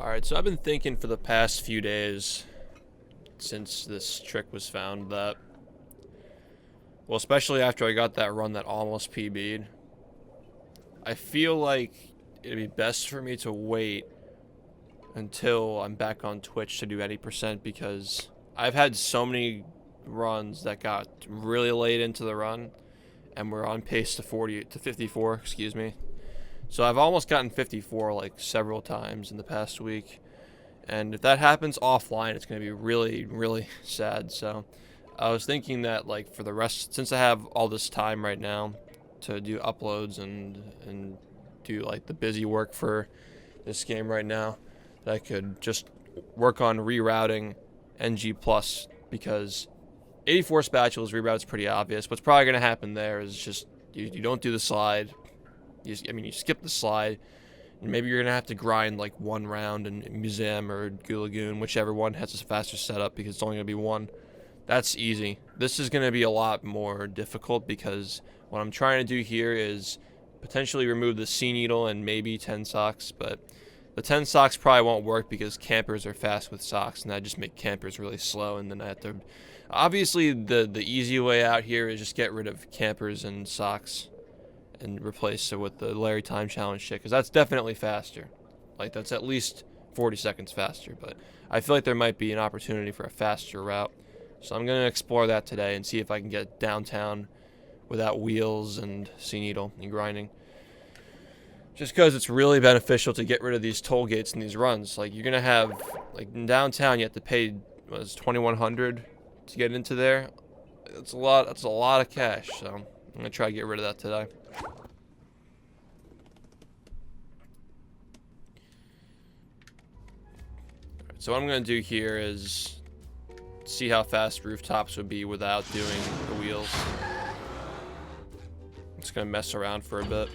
Alright, so I've been thinking for the past few days, since this trick was found, that, well, especially after I got that run that almost PB'd, I feel like it'd be best for me to wait until I'm back on Twitch to do any percent, because I've had so many runs that got really late into the run, and we're on pace to 54, excuse me. So I've almost gotten 54 like several times in the past week. And if that happens offline, it's going to be really, really sad. So I was thinking that, like, for the rest, since I have all this time right now to do uploads and do, like, the busy work for this game right now, that I could just work on rerouting NG+, because 84 spatulas reroute is pretty obvious. What's probably going to happen there is just you don't do the slide. You skip the slide. Maybe you're going to have to grind like one round in Museum or Gulagoon, whichever one has a faster setup, because it's only going to be one. That's easy. This is going to be a lot more difficult, because what I'm trying to do here is potentially remove the C needle and maybe 10 socks, but the 10 socks probably won't work because campers are fast with socks, and that just make campers really slow, and then I have to... Obviously, the easy way out here is just get rid of campers and socks and replace it with the Larry Time Challenge shit, because that's definitely faster. Like, that's at least 40 seconds faster, but I feel like there might be an opportunity for a faster route. So I'm going to explore that today and see if I can get downtown without wheels and C-needle and grinding. Just because it's really beneficial to get rid of these toll gates and these runs. Like, you're going to have, like, in downtown, you have to pay, what is it, $2,100 to get into there. That's a lot of cash, so I'm going to try to get rid of that today. So what I'm going to do here is see how fast rooftops would be without doing the wheels. I'm just going to mess around for a bit.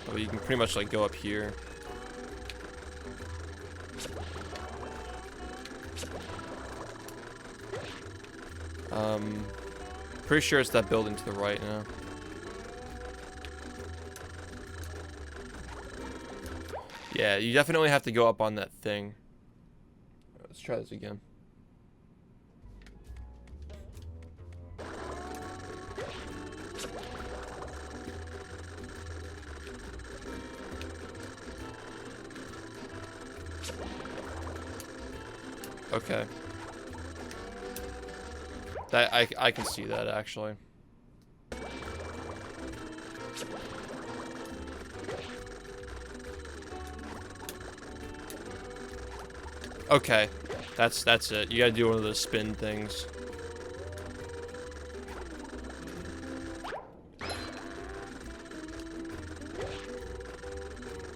Oh, you can pretty much like go up here. Pretty sure it's that building to the right now. Yeah, you definitely have to go up on that thing. Let's try this again. Okay. That I can see that actually. Okay, that's it. You gotta do one of those spin things.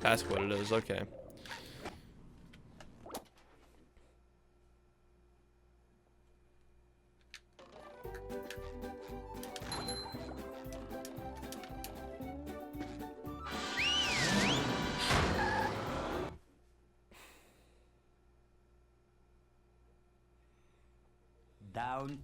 That's what it is. Okay. Down.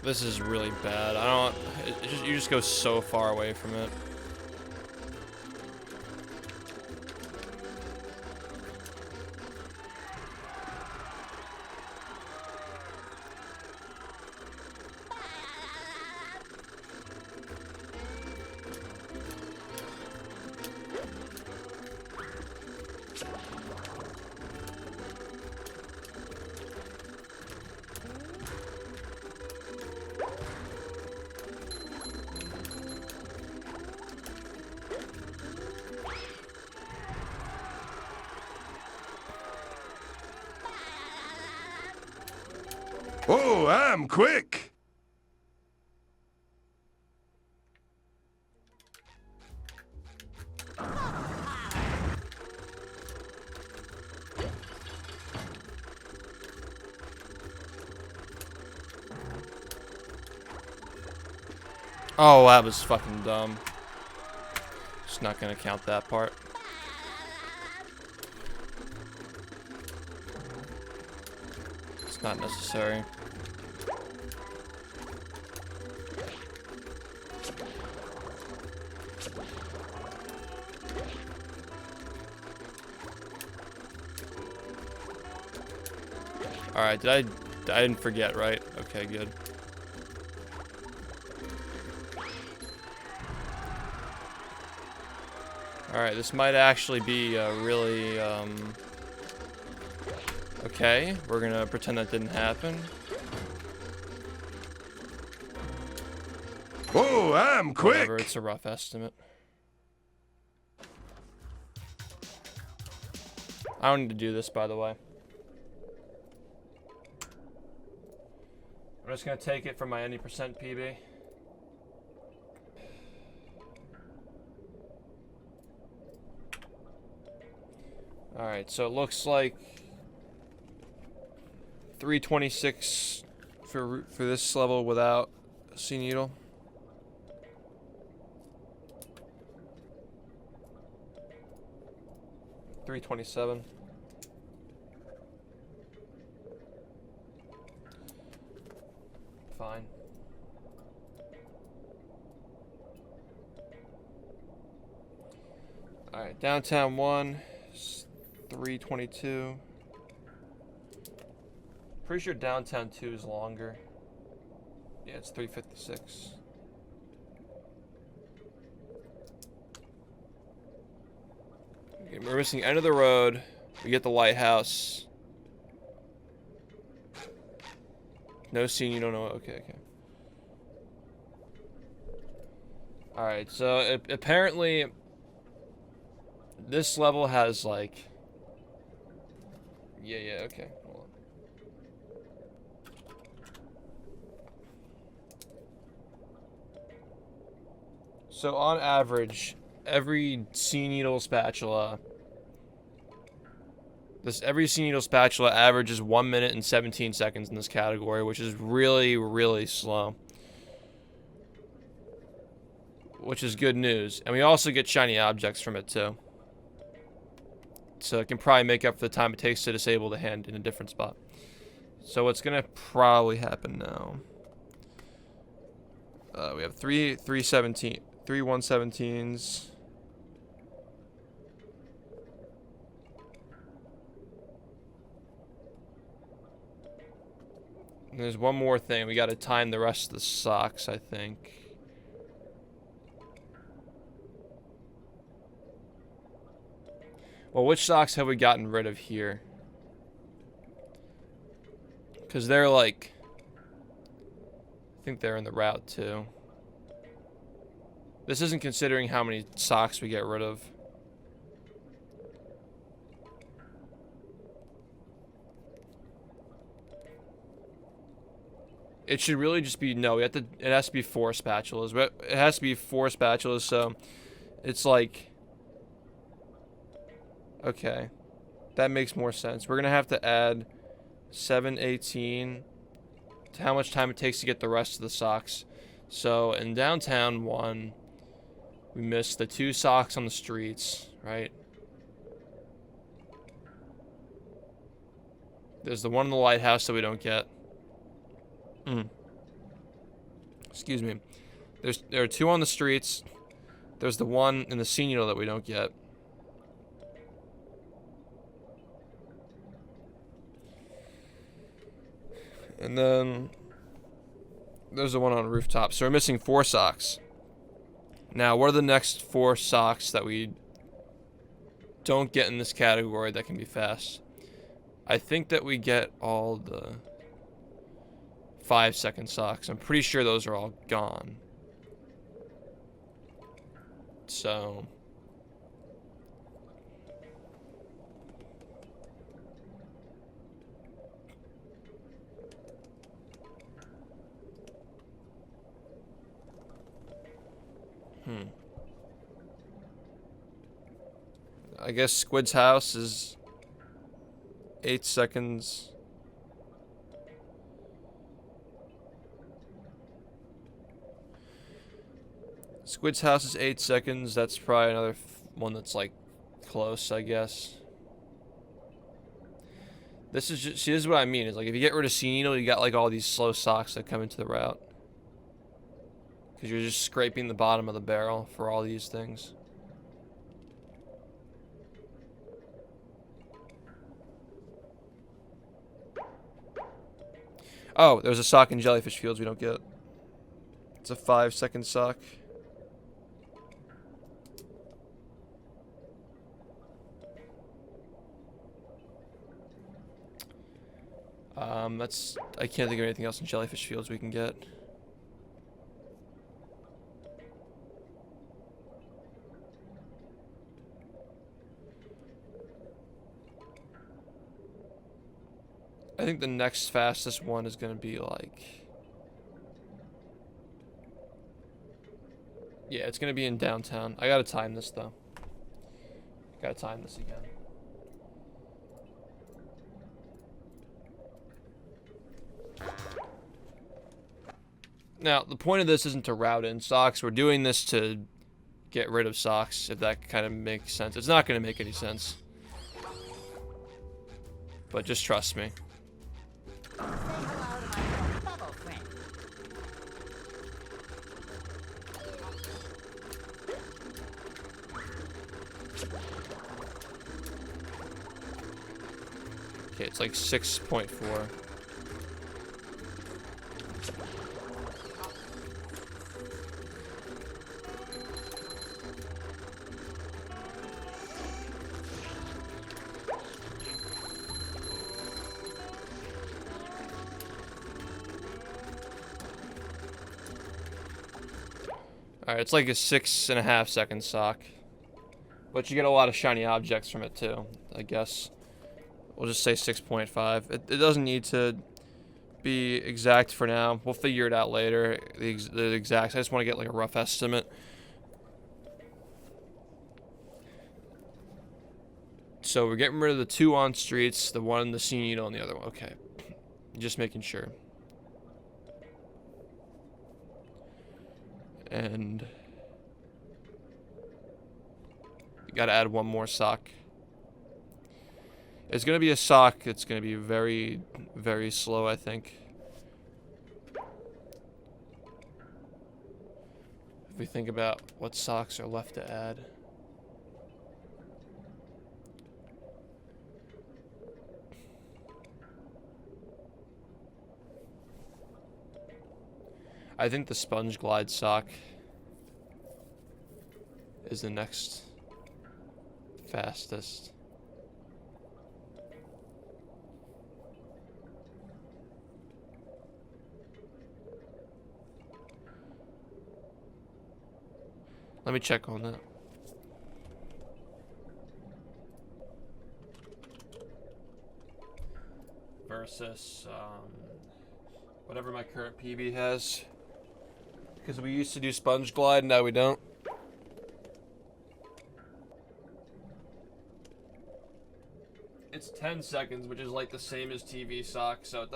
This is really bad. You just go so far away from it. Oh, I'm quick. Oh, that was fucking dumb. Just not gonna count that part. It's not necessary. Alright, I didn't forget, right? Okay, good. Alright, this might actually be really, okay, we're gonna pretend that didn't happen. Oh, I'm quick. Whatever, it's a rough estimate. I don't need to do this, by the way. I'm just gonna take it from my any percent PB. Alright, so it looks like 326 for this level without a sea needle. $327. Fine. Alright, downtown 1 is 322. Pretty sure downtown 2 is longer. Yeah, it's 356. Okay, we're missing end of the road. We get the lighthouse. No scene, you don't know. Okay. Alright, so apparently this level has like... Yeah, okay. Hold on. So on average, every sea needle spatula... Every sea needle spatula averages 1 minute and 17 seconds in this category, which is really, really slow. Which is good news. And we also get shiny objects from it, too. So it can probably make up for the time it takes to disable the hand in a different spot. So what's going to probably happen now... we have three 117s. And there's one more thing. We got to time the rest of the socks, I think. Well, which socks have we gotten rid of here? Because they're like... I think they're in the route, too. This isn't considering how many socks we get rid of. It should really just be... No, it has to be 4 spatulas. But it has to be 4 spatulas, so... It's like... Okay. That makes more sense. We're going to have to add 718 to how much time it takes to get the rest of the socks. So, in downtown 1, we missed the 2 socks on the streets, right? There's the one in the lighthouse that we don't get. Excuse me. There are 2 on the streets. There's the one in the sea needle that we don't get. And then there's the one on rooftop. So we're missing 4 socks. Now, what are the next 4 socks that we don't get in this category that can be fast? I think that we get all the 5-second socks. I'm pretty sure those are all gone. So... I guess Squid's house is 8 seconds. Squid's house is 8 seconds. That's probably another one that's like close, I guess. This is just, see, this is what I mean. Is like if you get rid of Sea Needle, you got like all these slow socks that come into the route. Because you're just scraping the bottom of the barrel for all these things. Oh, there's a sock in Jellyfish Fields we don't get. It's a 5-second sock. I can't think of anything else in Jellyfish Fields we can get. I think the next fastest one is gonna be like... Yeah, it's gonna be in downtown. I gotta time this though. Gotta time this again. Now, the point of this isn't to route in socks. We're doing this to get rid of socks, if that kind of makes sense. It's not going to make any sense. But just trust me. Okay, it's like 6.4. Alright, it's like a 6.5-second sock. But you get a lot of shiny objects from it too, I guess. We'll just say 6.5. It doesn't need to be exact for now. We'll figure it out later, the exacts. I just want to get like a rough estimate. So we're getting rid of the 2 on streets, the one in the Sea Needle, and the other one. Okay. Just making sure. And you gotta add one more sock. It's gonna be a sock that's gonna be very, very slow, I think. If we think about what socks are left to add. I think the Sponge Glide sock is the next fastest. Let me check on that. Versus whatever my current PB has. Because we used to do Sponge Glide, now we don't. It's 10 seconds, which is like the same as TV sock, so it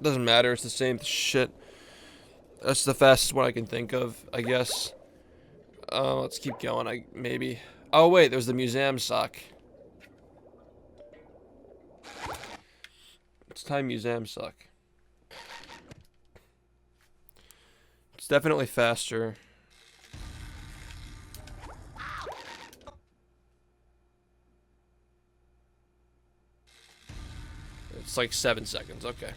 doesn't matter. It's the same shit. That's the fastest one I can think of, I guess. Let's keep going. Maybe. Oh wait, there's the museum sock. It's time museum sock. It's definitely faster. It's like 7 seconds. Okay.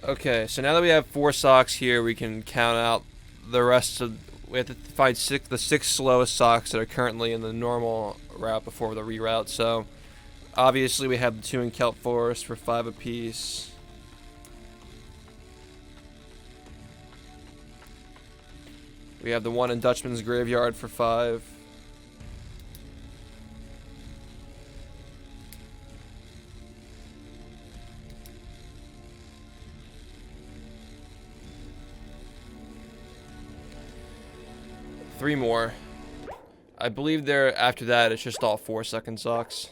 Okay, so now that we have 4 socks here, we can count out the rest of... We have to find the 6 slowest socks that are currently in the normal route before the reroute. So, obviously we have the 2 in Kelp Forest for 5 apiece. We have the 1 in Dutchman's Graveyard for 5. 3 more. I believe there after that it's just all 4-second socks.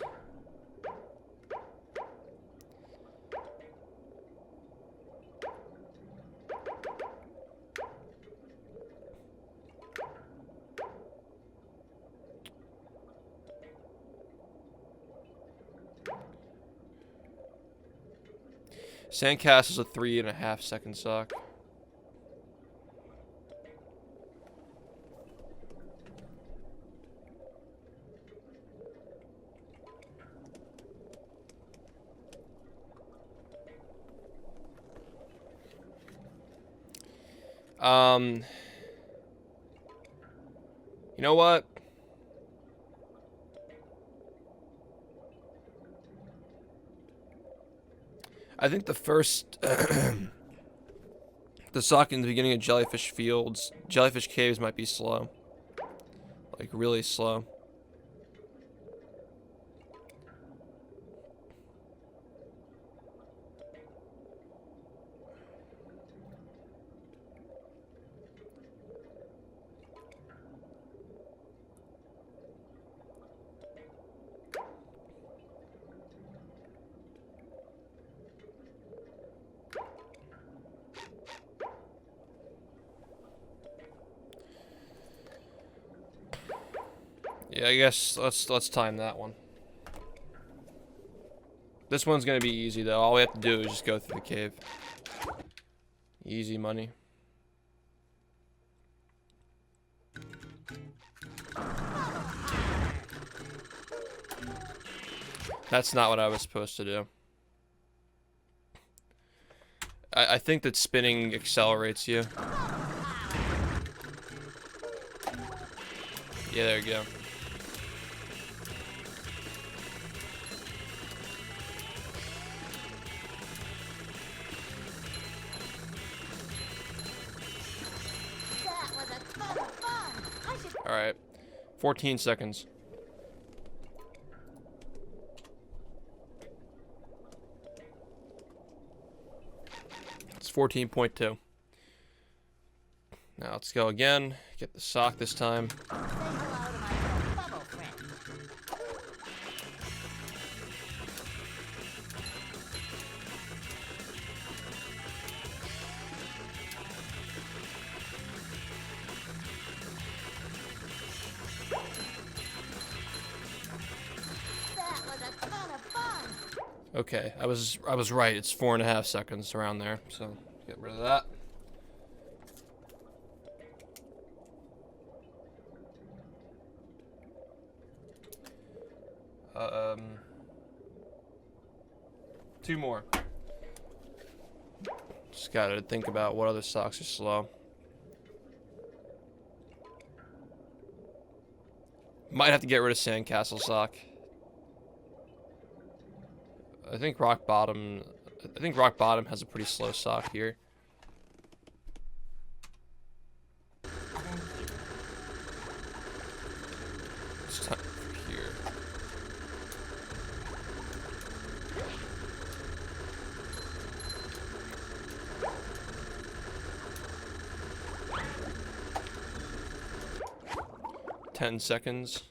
Sandcastle's a 3.5-second sock. You know what? I think the first, the sock in the beginning of Jellyfish Fields, Jellyfish Caves might be slow. Like, really slow. Yeah, I guess let's time that one. This one's gonna be easy though. All we have to do is just go through the cave. Easy money. That's not what I was supposed to do. I think that spinning accelerates you. Yeah, there you go. Alright. 14 seconds. It's 14.2. Now let's go again. Get the sock this time. Okay, I was right. It's 4.5 seconds around there. So get rid of that. Two more. Just gotta think about what other socks are slow. Might have to get rid of Sandcastle sock. I think Rock Bottom has a pretty slow sock here. It's time for here. Ten seconds.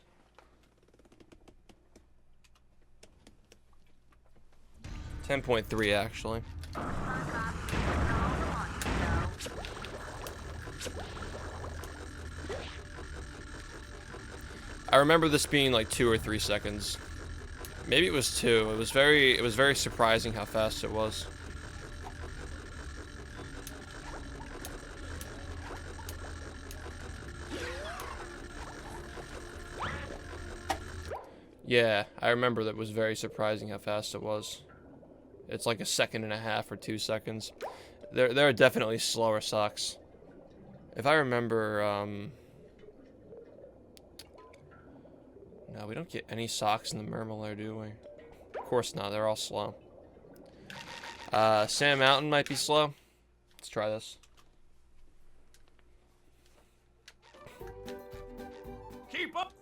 10.3 actually. I remember this being like 2 or 3 seconds. Maybe it was 2. It was very surprising how fast it was. Yeah, I remember that was very surprising how fast it was. It's like 1.5 seconds or 2 seconds. There are definitely slower socks. If I remember, no, we don't get any socks in the Murmelair, do we? Of course not. They're all slow. Sand Mountain might be slow. Let's try this. Keep up.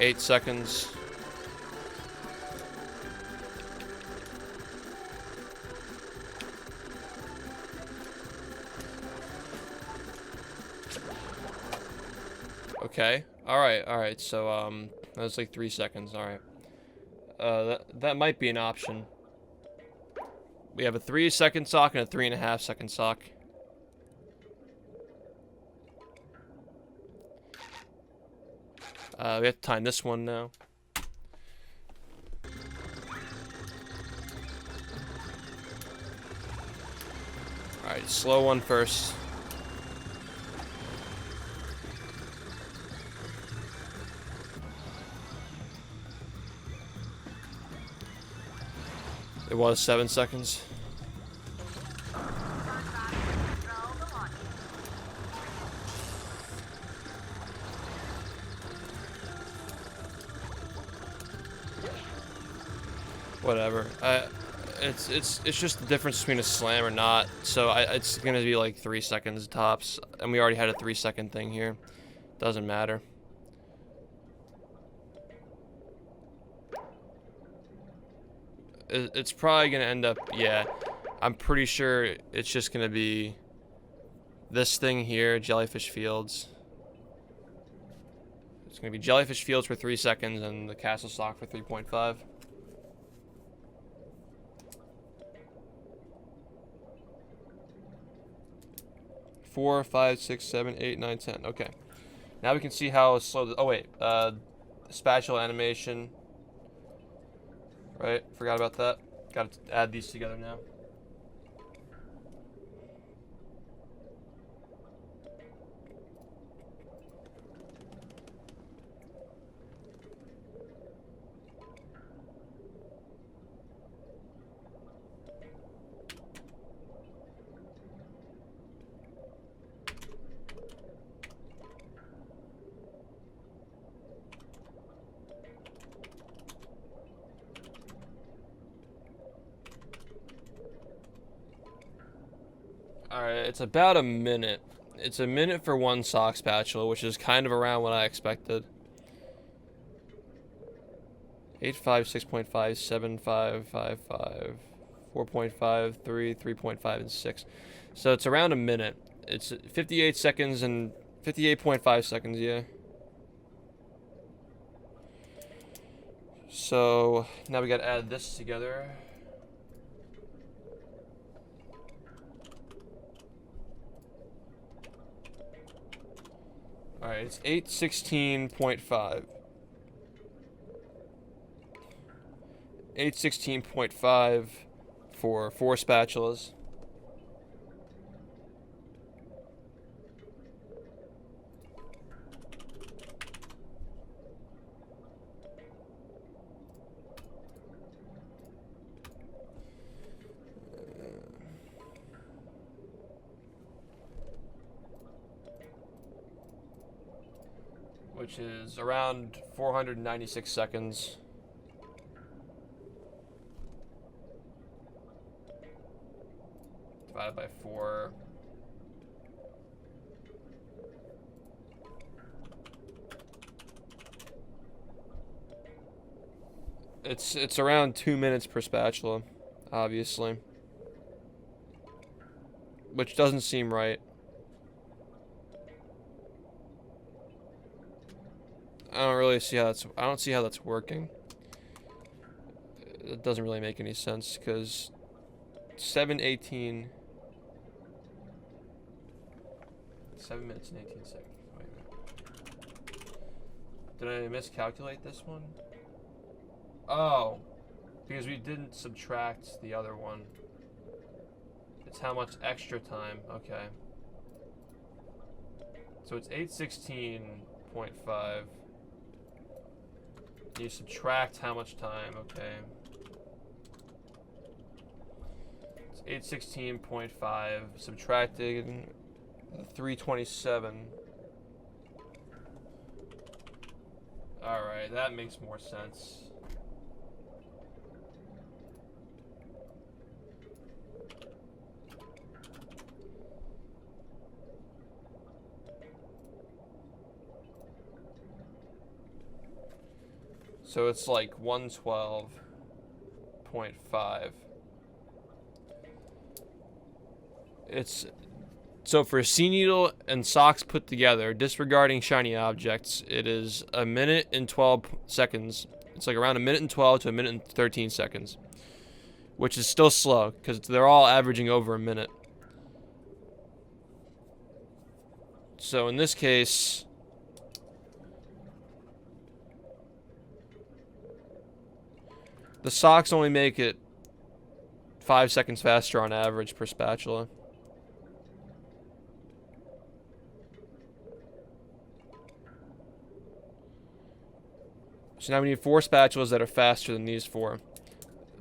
8 seconds. Okay. Alright. So, that was like 3 seconds. Alright. That might be an option. We have a 3-second sock and a 3.5-second sock. We have to time this one now. Alright, slow one first. It was 7 seconds. Whatever. It's just the difference between a slam or not. So it's gonna be like 3 seconds tops, and we already had a 3-second thing here. Doesn't matter. It's probably gonna end up, yeah. I'm pretty sure it's just gonna be this thing here, Jellyfish Fields. It's gonna be Jellyfish Fields for 3 seconds and the Castle Sock for 3.5. Four, 5, 6, 7, 8, 9, 10. Okay. Now we can see how slow. Oh wait, spatula animation. Right, forgot about that. Got to add these together now. Alright, it's about a minute. It's a minute for one sock spatula, which is kind of around what I expected. 8.5, 6.5, 7.5, 5.5, 4.5, 3, 3.5, and 6. So it's around a minute. It's 58 seconds and 58.5 seconds, yeah. So now we gotta add this together. Alright, it's 816.5. 816.5 for 4 spatulas. Which is around 496 seconds. Divided by 4. It's around 2 minutes per spatula, obviously. Which doesn't seem right. I don't really see how that's. I don't see how that's working. It doesn't really make any sense because 7:18. 7 minutes and 18 seconds. Wait a minute. Did I miscalculate this one? Oh, because we didn't subtract the other one. It's how much extra time. Okay. So it's 816.5. You subtract how much time, okay. It's 816.5, subtracting 327. Alright, that makes more sense. So it's like 112.5. It's so for sea needle and socks put together, disregarding shiny objects, it is a minute and 12 seconds. It's like around a minute and 12 to a minute and 13 seconds, which is still slow because they're all averaging over a minute. So in this case, the socks only make it 5 seconds faster on average per spatula. So now we need 4 spatulas that are faster than these 4.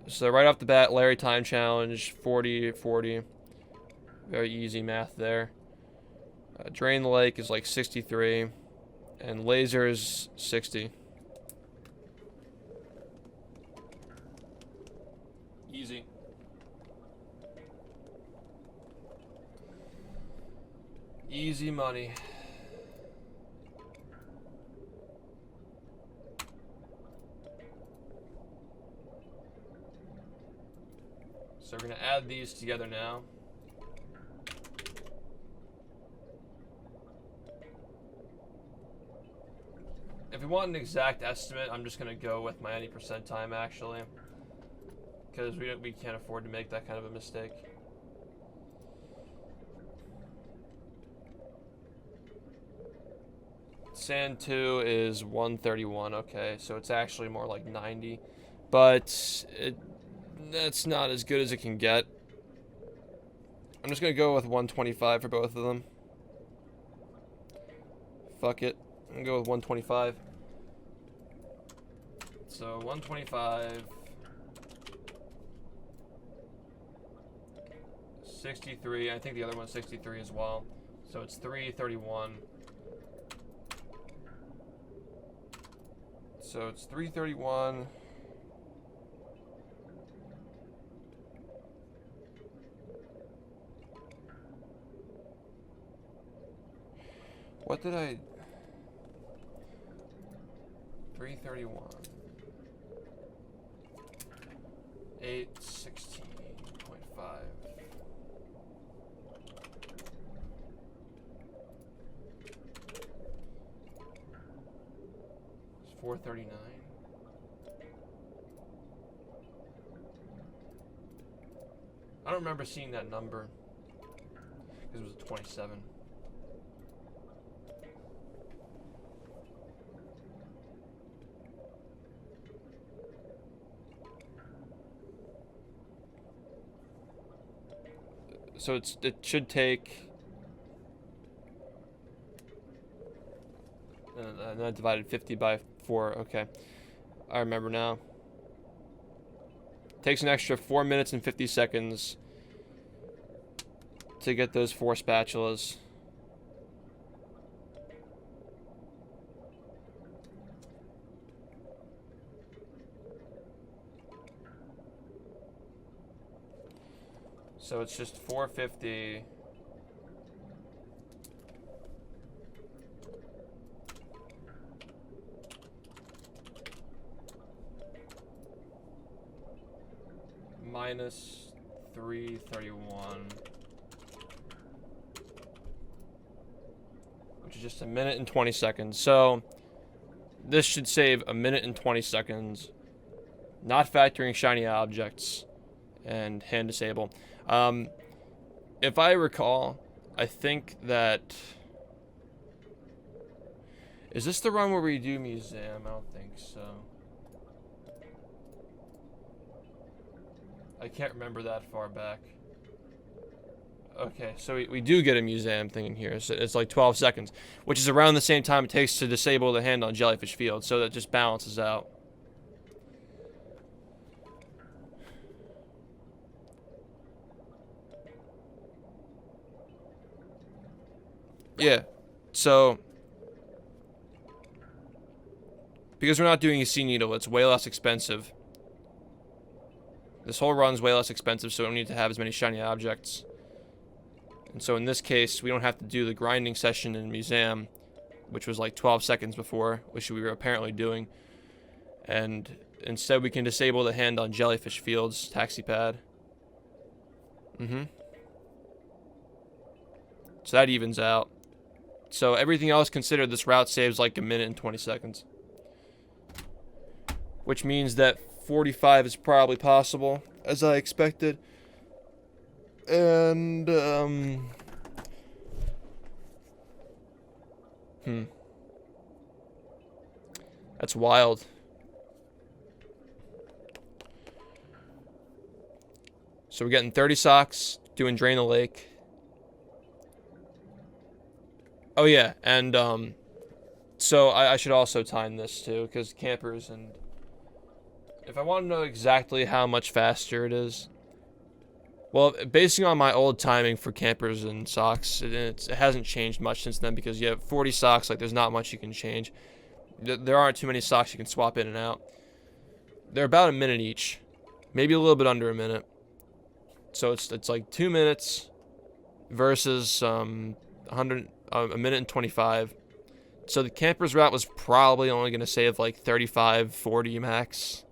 So right off the bat, Larry time challenge, 40, 40. Very easy math there. Drain the lake is like 63. And lasers, 60. Easy. Easy money. So we're going to add these together now. If we want an exact estimate, I'm just going to go with my 90% time actually. Because we can't afford to make that kind of a mistake. Sand 2 is 131, okay, so it's actually more like 90. But that's not as good as it can get. I'm just going to go with 125 for both of them. Fuck it. I'm going to go with 125. So 125. 63. I think the other one's 63 as well. So it's 331. So it's 331. What did I... 331. 816.5. It's 439. I don't remember seeing that number because it was a 27. So it should take, and I divided 50 by 4. Okay, I remember now. Takes an extra 4 minutes and 50 seconds to get those 4 spatulas. So it's just 450 minus 331, which is just a minute and 20 seconds. So this should save a minute and 20 seconds, not factoring shiny objects and hand disable. If I recall, I think that... Is this the run where we do museum? I don't think so. I can't remember that far back. Okay, so we do get a museum thing in here. So it's like 12 seconds, which is around the same time it takes to disable the hand on Jellyfish Field, so that just balances out. Yeah, so because we're not doing a sea needle, it's way less expensive. This whole run's way less expensive, so we don't need to have as many shiny objects. And so in this case, we don't have to do the grinding session in museum, which was like 12 seconds before, which we were apparently doing. And instead we can disable the hand on Jellyfish Fields taxi pad. So that evens out. So everything else considered, this route saves like 1 minute and 20 seconds. Which means that 45 is probably possible, as I expected. And, that's wild. So we're getting 30 socks, doing Drain the Lake. Oh yeah, and so I should also time this too, because campers, and if I want to know exactly how much faster it is, well, basing on my old timing for campers and socks, it hasn't changed much since then, because you have 40 socks, like there's not much you can change. There aren't too many socks you can swap in and out. They're about 1 minute each, maybe a little bit under 1 minute. So it's like 2 minutes versus 1 minute and 25. So the campers route was probably only going to save like 35, 40 max.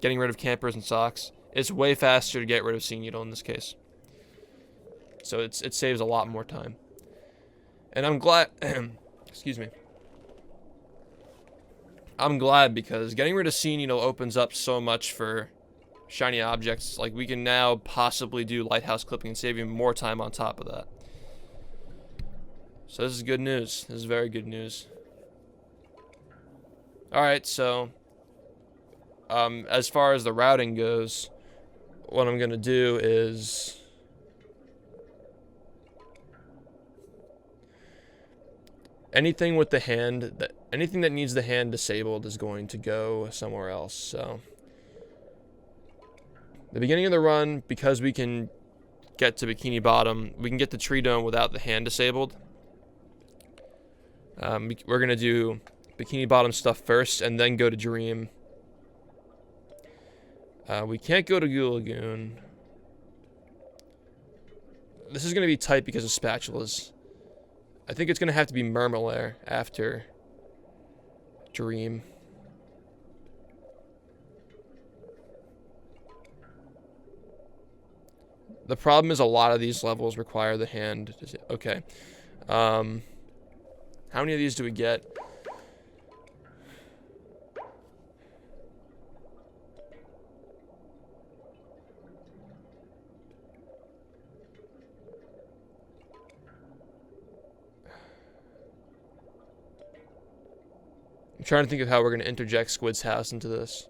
Getting rid of campers and socks. It's way faster to get rid of Sea Needle in this case. So it saves a lot more time. And I'm glad excuse me. I'm glad, because getting rid of Sea Needle opens up so much for shiny objects. Like, we can now possibly do lighthouse clipping and save even more time on top of that. So this is good news. This is very good news. Alright, so as far as the routing goes, what I'm gonna do is anything with the hand, anything that needs the hand disabled is going to go somewhere else. So the beginning of the run, because we can get to Bikini Bottom, we can get to Tree Dome without the hand disabled. We're gonna do Bikini Bottom stuff first, and then go to Dream. We can't go to Goo Lagoon. This is gonna be tight because of spatulas. I think it's gonna have to be Murmelair after Dream. The problem is a lot of these levels require the hand. Okay. How many of these do we get? I'm trying to think of how we're going to interject Squid's house into this.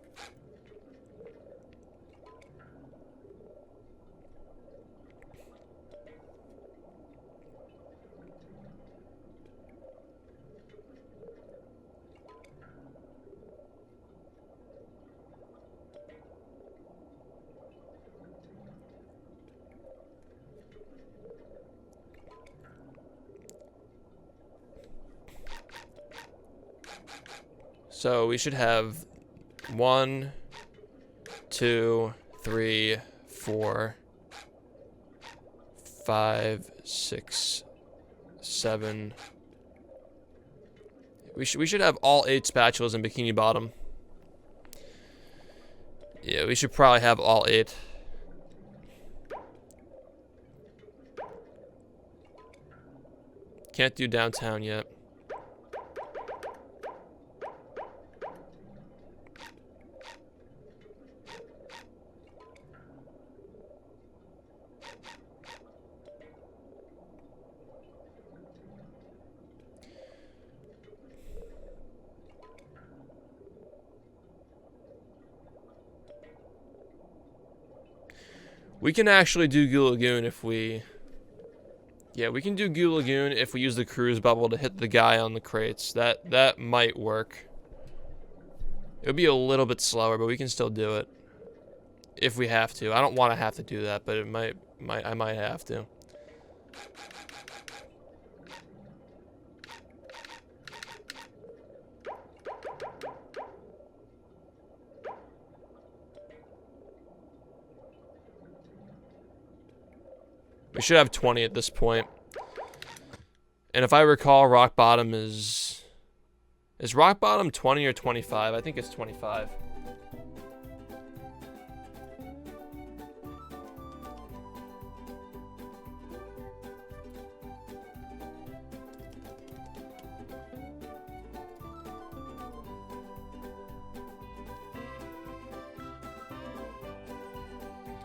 So we should have 1, 2, 3, 4, 5, 6, 7. We should have all 8 spatulas in Bikini Bottom. Yeah, we should probably have all 8. Can't do downtown yet. We can actually do Goo Lagoon if we... Yeah, we can do Goo Lagoon if we use the cruise bubble to hit the guy on the crates. That might work. It would be a little bit slower, but we can still do it. If we have to. I don't want to have to do that, but I might have to. We should have 20 at this point. And if I recall, Rock Bottom is Is rock bottom 20 or 25? I think it's 25.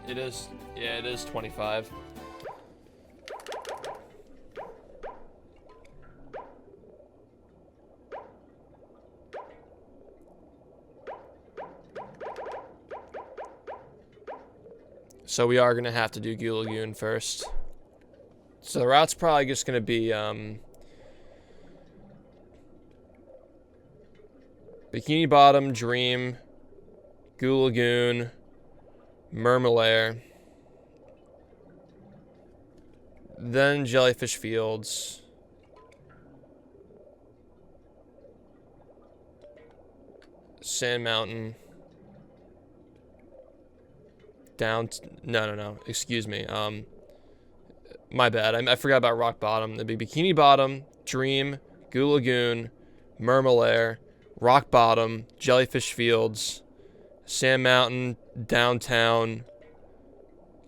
It is, yeah, it is 25. So we are gonna have to do Goo Lagoon first. So the route's probably just gonna be Bikini Bottom, Dream, Goo Lagoon, Murmelair, then Jellyfish Fields, Sand Mountain, no, excuse me, my bad, I forgot about Rock Bottom. It'd be Bikini Bottom, Dream, Goo Lagoon, Murmelair, Rock Bottom, Jellyfish Fields, Sand Mountain, Downtown,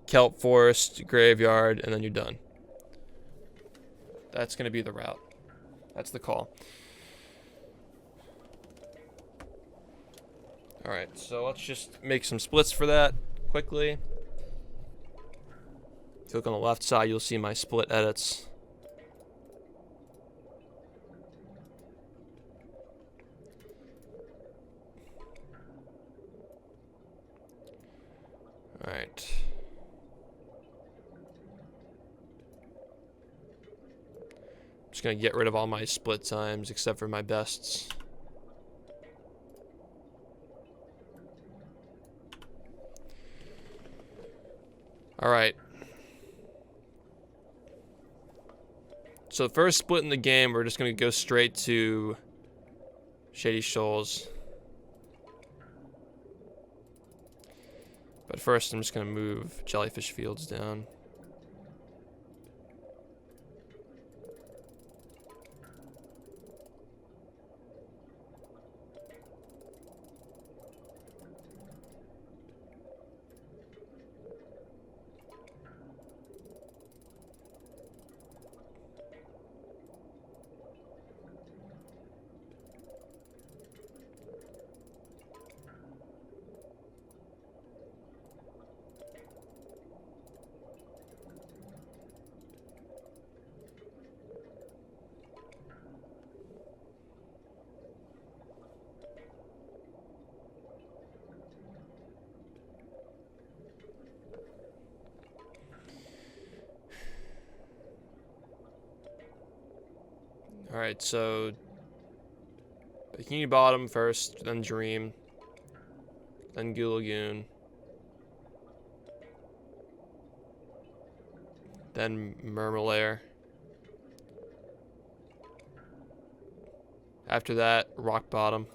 Kelp Forest, Graveyard, and then you're done. That's going to be the route. That's the call. Alright, so let's just make some splits for that quickly. If you look on the left side, you'll see my split edits. Alright. I'm just going to get rid of all my split times except for my bests. Alright. So the first split in the game, we're just going to go straight to Shady Shoals. But first, I'm just going to move Jellyfish Fields down. Alright, so Bikini Bottom first, then Dream, then Goo Lagoon, then Murmelair. After that, Rock Bottom.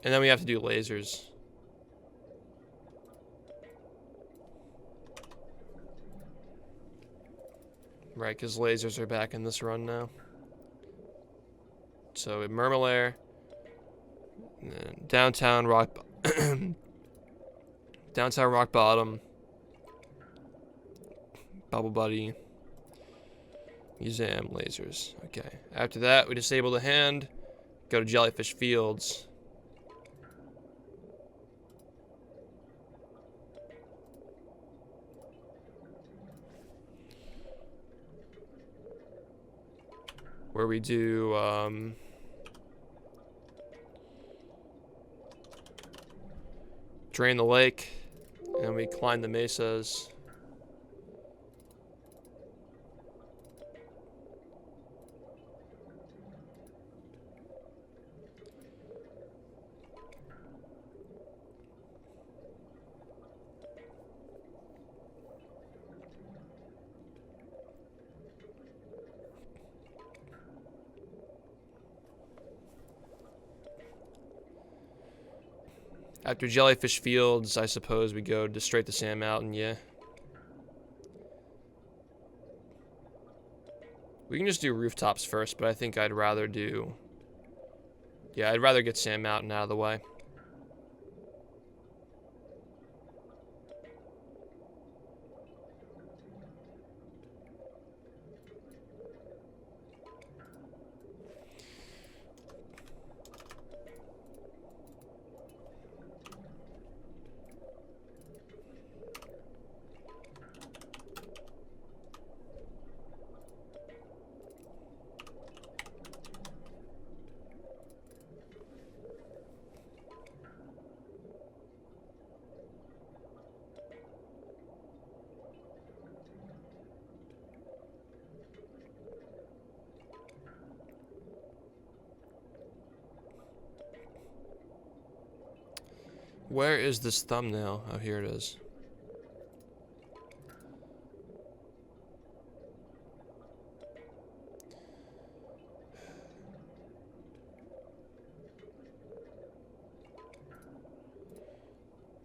And then we have to do lasers. Right, because lasers are back in this run now. So Murmelair, Downtown Rock, Downtown Rock Bottom, Bubble Buddy, Museum, lasers. Okay. After that, we disable the hand, go to Jellyfish Fields. Where we do drain the lake, and we climb the mesas. After Jellyfish Fields, I suppose we go to straight to Sand Mountain, yeah. We can just do rooftops first, but I think I'd rather do... Yeah, I'd rather get Sand Mountain out of the way. Where is this thumbnail? Oh, here it is.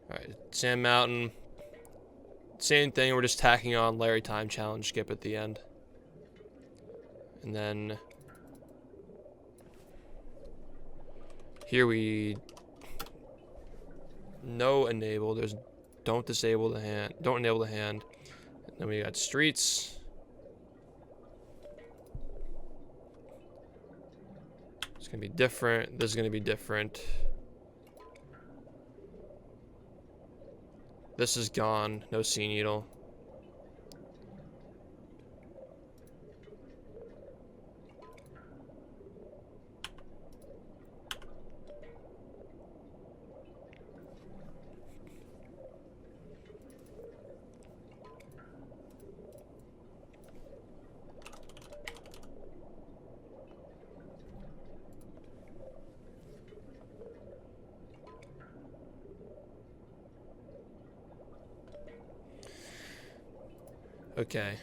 Alright, Sand Mountain. Same thing, we're just tacking on Larry Time Challenge skip at the end. And then... Here we... No enable. There's don't disable the hand. Don't enable the hand. And then we got streets. It's gonna be different. This is gonna be different. This is gone. No sea needle. Okay.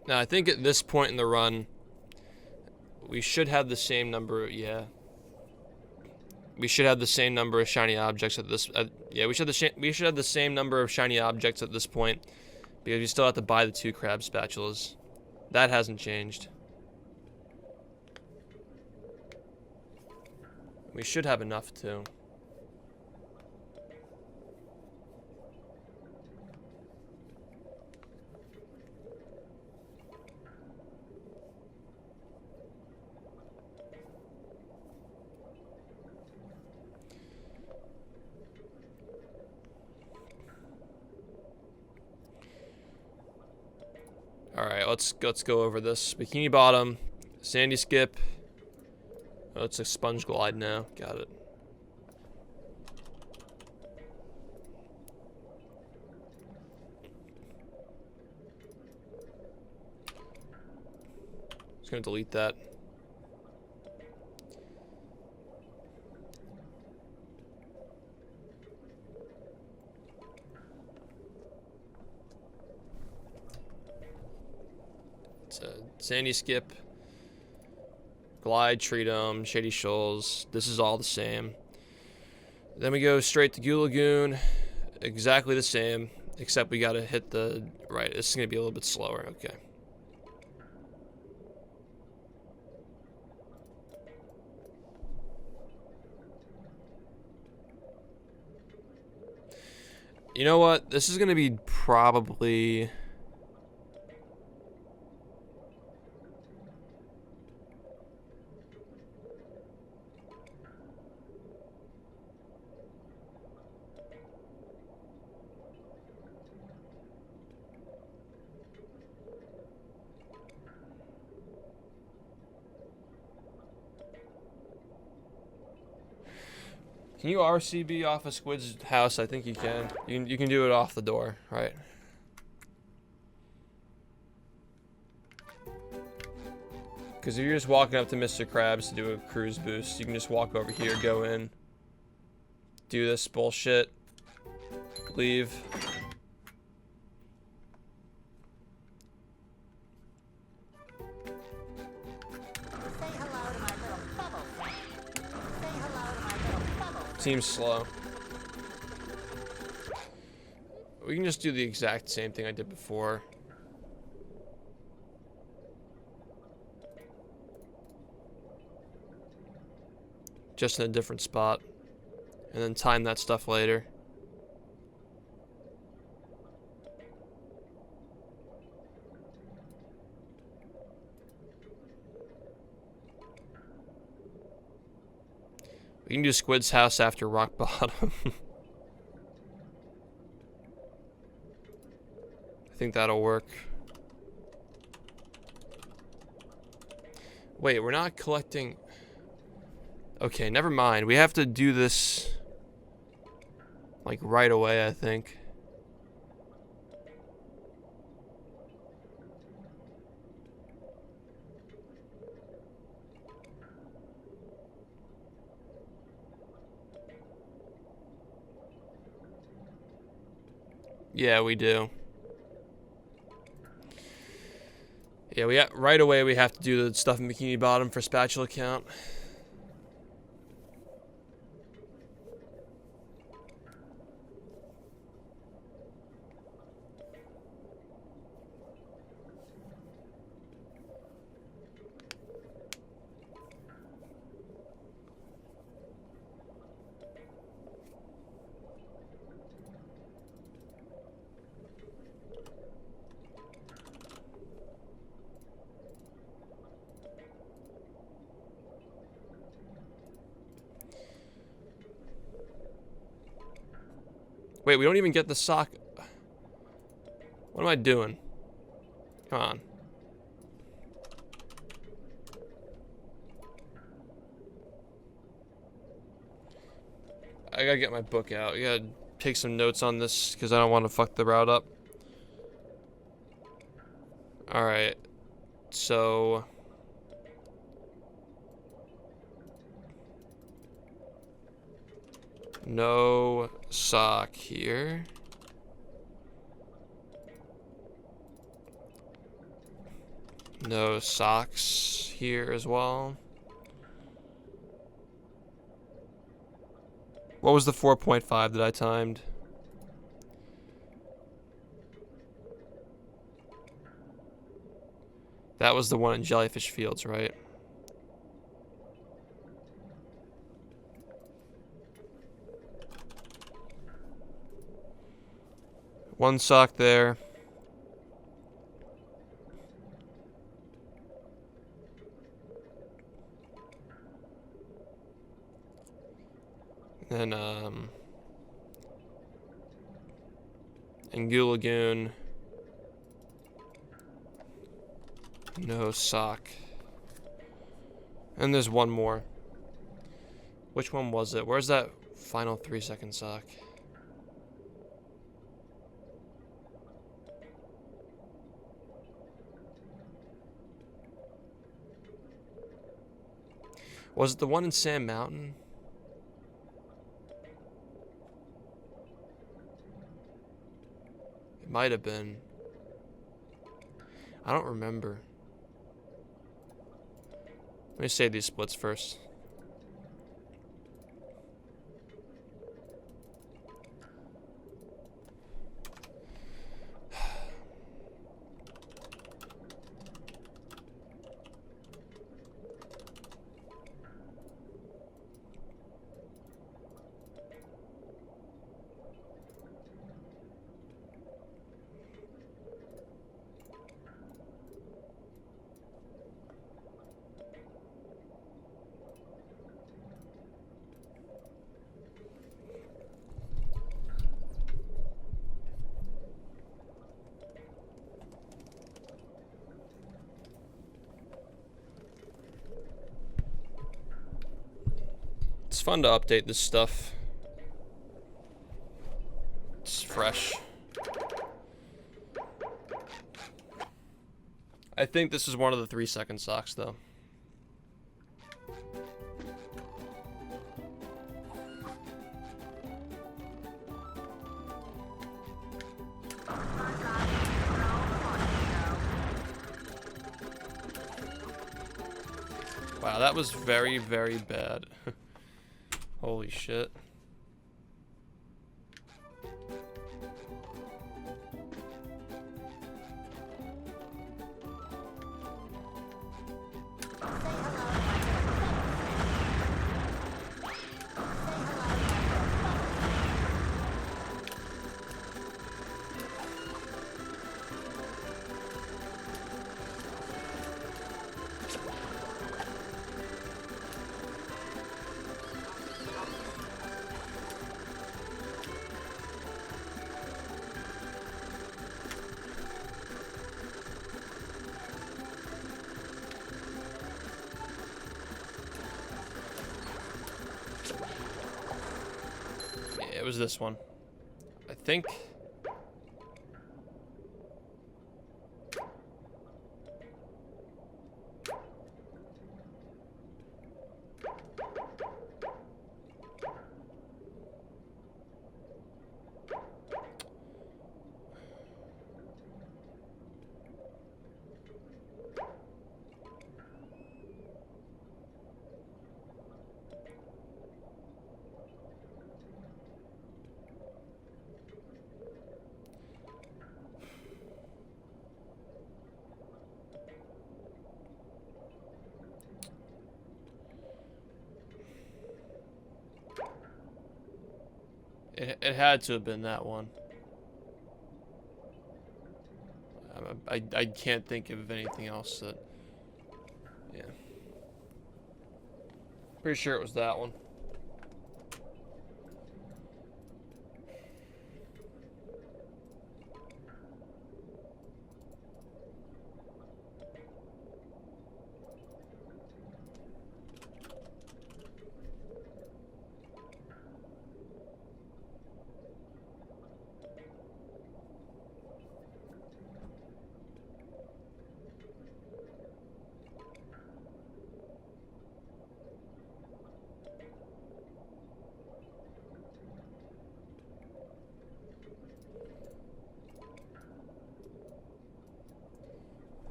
Now, I think at this point in the run, we should have the same number, yeah. We should have the same number of shiny objects at this, yeah, we should have the same number of shiny objects at this point, because we still have to buy the 2 crab spatulas. That hasn't changed. We should have enough, too. Alright, let's go over this. Bikini Bottom, Sandy Skip. Oh, it's a Sponge Glide now. Got it. Just gonna delete that. Sandy Skip, Glide, Tree Dome, Shady Shoals. This is all the same. Then we go straight to Goo Lagoon. Exactly the same, except we gotta hit the right. This is gonna be a little bit slower. Okay. You know what? This is gonna be probably... Can you RCB off a Squid's house? I think you can. You can do it off the door, right? Because if you're just walking up to Mr. Krabs to do a cruise boost, you can just walk over here, go in, do this bullshit, leave. Say hello to my little bubble friend. Say hello. Seems slow. We can just do the exact same thing I did before. Just in a different spot. And then time that stuff later. We can do Squid's house after rock bottom. I think that'll work. Wait, we're not collecting... Okay, never mind. We have to do this... like, right away, I think. Yeah, we do. Yeah, right away we have to do the stuff in Bikini Bottom for spatula count. Wait, we don't even get the sock. What am I doing? Come on. I gotta get my book out. I gotta take some notes on this because I don't want to fuck the route up. Alright. So... no sock here. No socks here as well. What was the 4.5 that I timed? That was the one in Jellyfish Fields, right? One sock there. Then, in Goo Lagoon, no sock. And there's one more. Which one was it? Where's that final 3-second sock? Was it the one in Sand Mountain? It might have been. I don't remember. Let me save these splits first. It's fun to update this stuff. It's fresh. I think this is one of the 3-second socks, though. Wow, that was very, very bad. Holy shit. was this one. I think. It had to have been that one. I can't think of anything else that. Yeah. Pretty sure it was that one.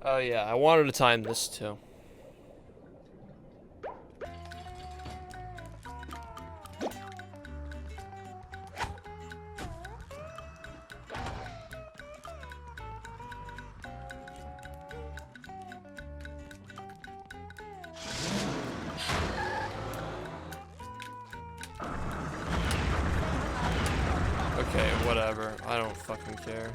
Oh yeah, I wanted to time this too. Okay, whatever. I don't fucking care.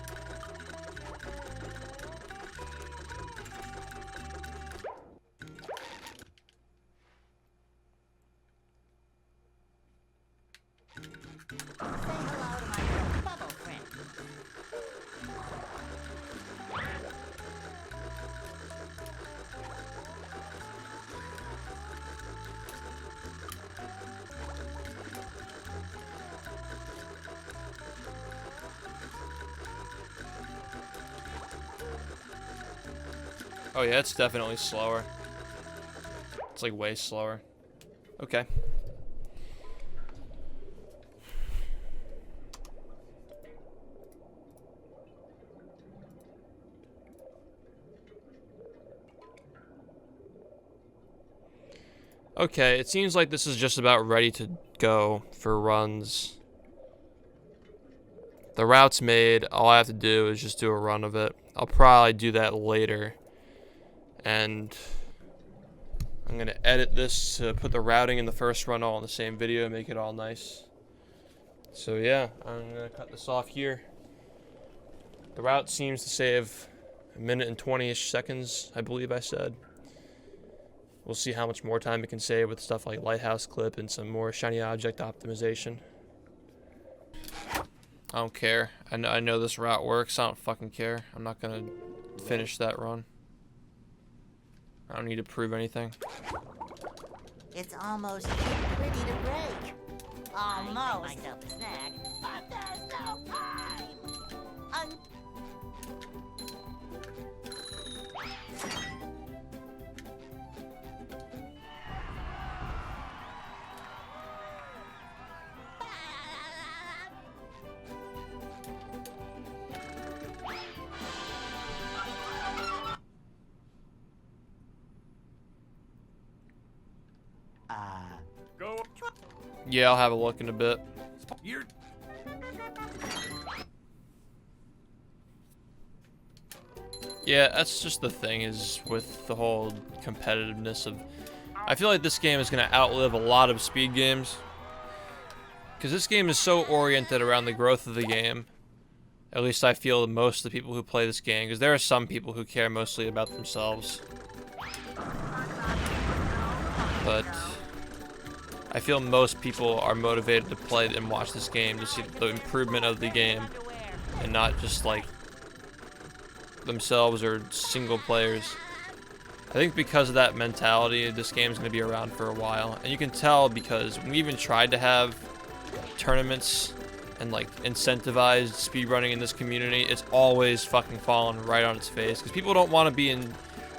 Oh yeah, it's definitely slower. It's like way slower. Okay. Okay, it seems like this is just about ready to go for runs. The route's made. All I have to do is just do a run of it. I'll probably do that later. And I'm going to edit this to put the routing and the first run all in the same video, make it all nice. So yeah, I'm going to cut this off here. The route seems to save 1 minute and 20-ish seconds, I believe I said. We'll see how much more time it can save with stuff like lighthouse clip and some more shiny object optimization. I don't care. I know this route works. I don't fucking care. I'm not going to finish that run. I don't need to prove anything. It's almost ready to break. Almost. I make myself a snack, but there's no time. Go. Yeah, I'll have a look in a bit. You're... Yeah, that's just the thing is with the whole competitiveness of... I feel like this game is going to outlive a lot of speed games. Because this game is so oriented around the growth of the game. At least I feel most of the people who play this game. Because there are some people who care mostly about themselves. But I feel most people are motivated to play and watch this game to see the improvement of the game. And not just like themselves or single players. I think because of that mentality, this game's going to be around for a while. And you can tell because we even tried to have tournaments and like incentivized speedrunning in this community, it's always fucking fallen right on its face. Because people don't want to be in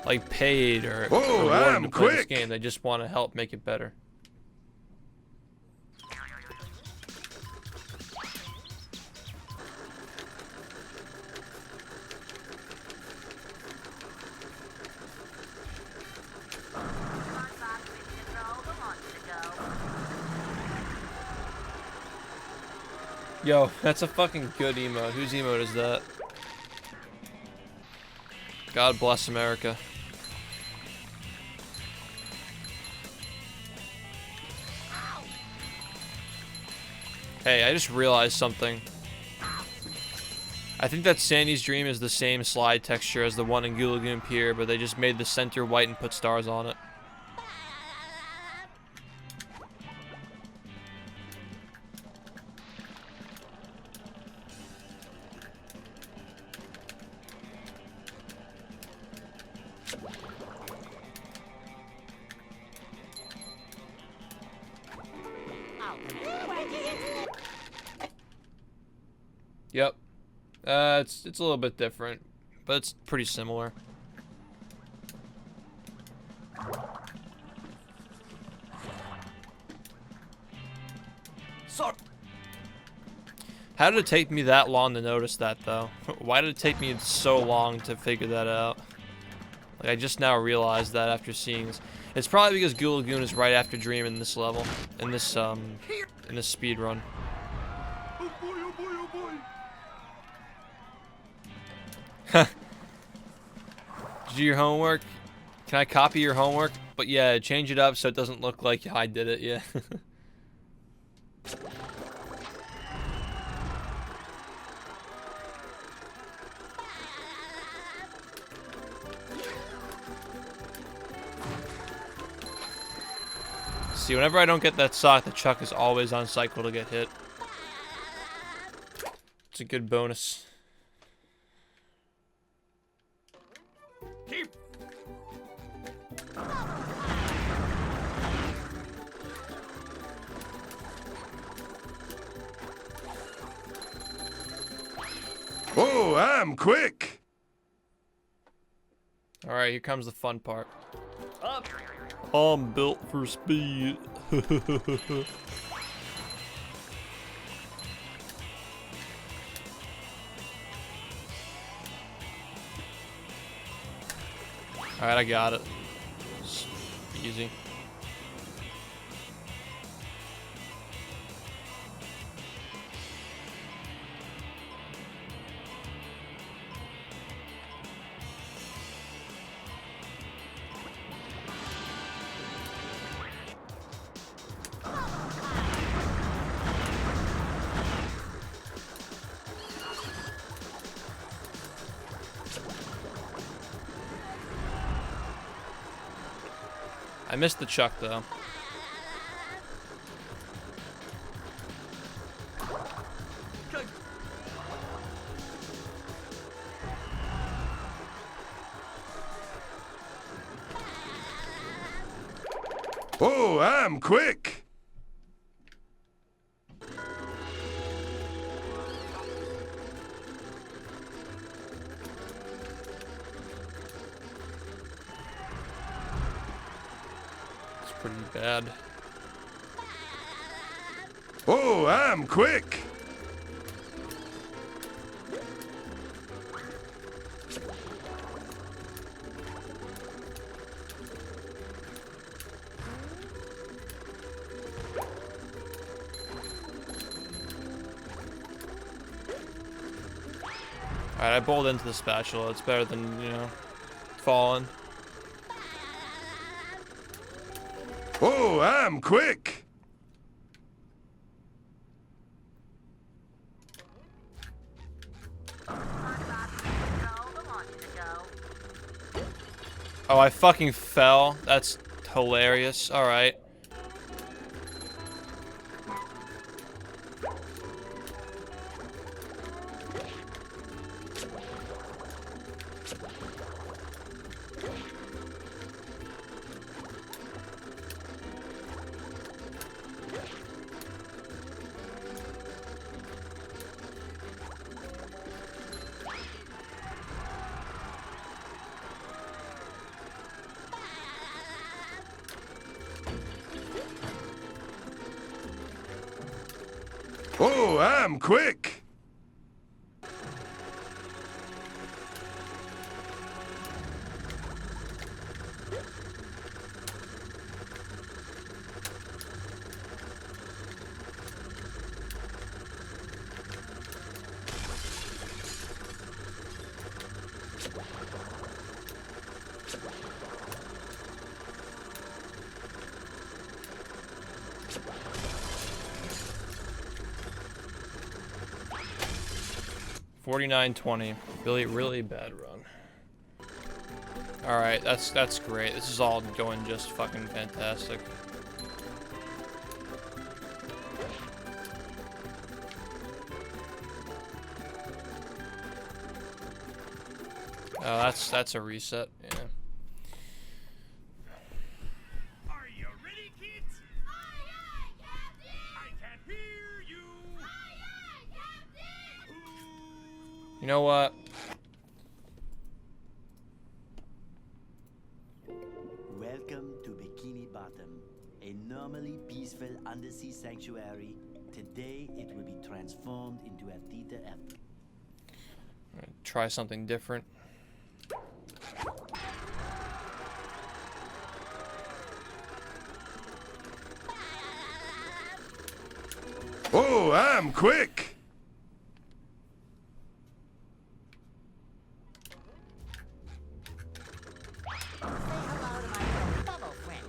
like paid or rewarded to play this game. They just want to help make it better. Yo, that's a fucking good emote. Whose emote is that? God bless America. Hey, I just realized something. I think that Sandy's Dream is the same slide texture as the one in Goo Lagoon Pier, but they just made the center white and put stars on it. Yep. It's a little bit different, but it's pretty similar. Sorry. How did it take me that long to notice that, though? Why did it take me so long to figure that out? Like, I just now realized that after seeing this. It's probably because Goo Lagoon is right after Dream in this level, in this speed run. Oh boy, oh boy, oh boy. Did you do your homework? Can I copy your homework? But yeah, change it up so it doesn't look like I did it, yeah. See, whenever I don't get that sock, the Chuck is always on cycle to get hit. It's a good bonus. Keep. Oh, I'm quick. All right, here comes the fun part. Up. I'm built for speed. Alright, I got it. It's easy. I missed the Chuck, though. Good. Oh, I'm quick. Pretty bad. Oh, I'm quick. Alright, I bowled into the spatula. It's better than, you know, falling. Oh, I'm quick. Oh, I fucking fell. That's hilarious. Alright. Oh, I'm quick. $49.20. Really bad run. All right, that's great. This is all going just fucking fantastic. Oh, that's a reset. Yeah. Are you ready, kids? Aye, aye, Captain! I can't hear you! Aye, aye, Captain! You know what? Welcome to Bikini Bottom, a normally peaceful undersea sanctuary. Today it will be transformed into a theater of... Try something different. Oh, I'm quick. Say hello to my little bubble friend.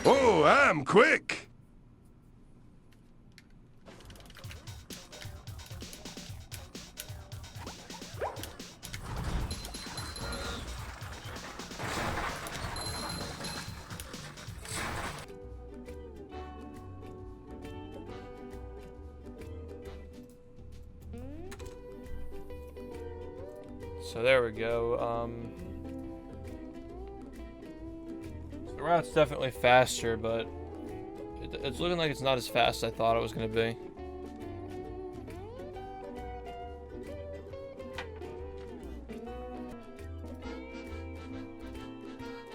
Oh, I'm quick. So there we go. The route's definitely faster, but it's looking like it's not as fast as I thought it was going to be.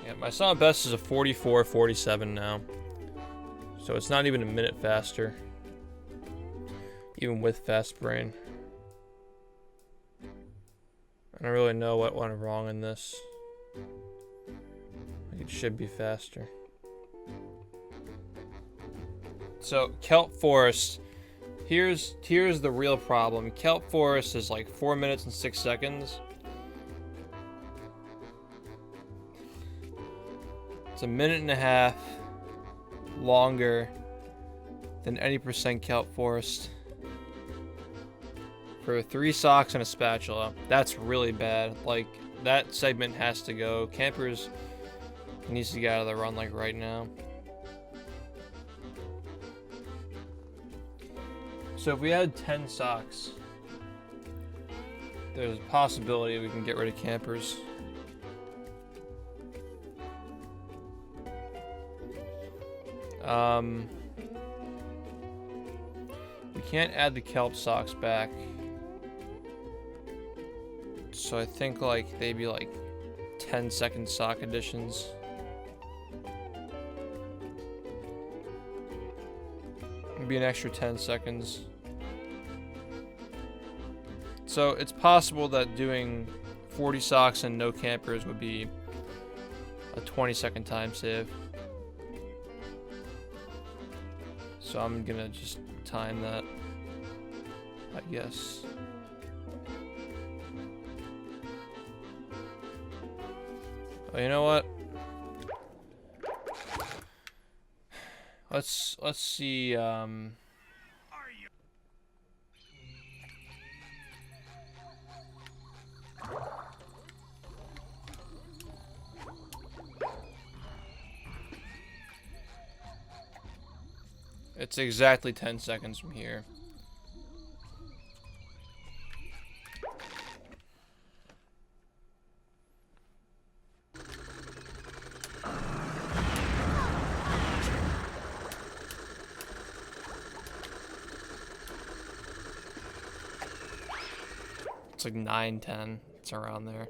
Yeah, my summit best is a 44:47 now. So it's not even a minute faster. Even with fast brain. I don't really know what went wrong in this. Like, it should be faster. So kelp forest, here's the real problem. Kelp forest is like 4 minutes and 6 seconds. It's a minute and a half longer than any % kelp forest. For 3 socks and a spatula. That's really bad. Like, that segment has to go. Campers needs to get out of the run like right now. So if we had 10 socks, there's a possibility we can get rid of campers. We can't add the kelp socks back. So I think like they'd be like 10-second sock additions. It'd be an extra 10 seconds. So it's possible that doing 40 socks and no campers would be a 20-second time save. So I'm gonna just time that, I guess. Oh, you know what? Let's see. Are you? It's exactly 10 seconds from here. It's like 9, 10. It's around there.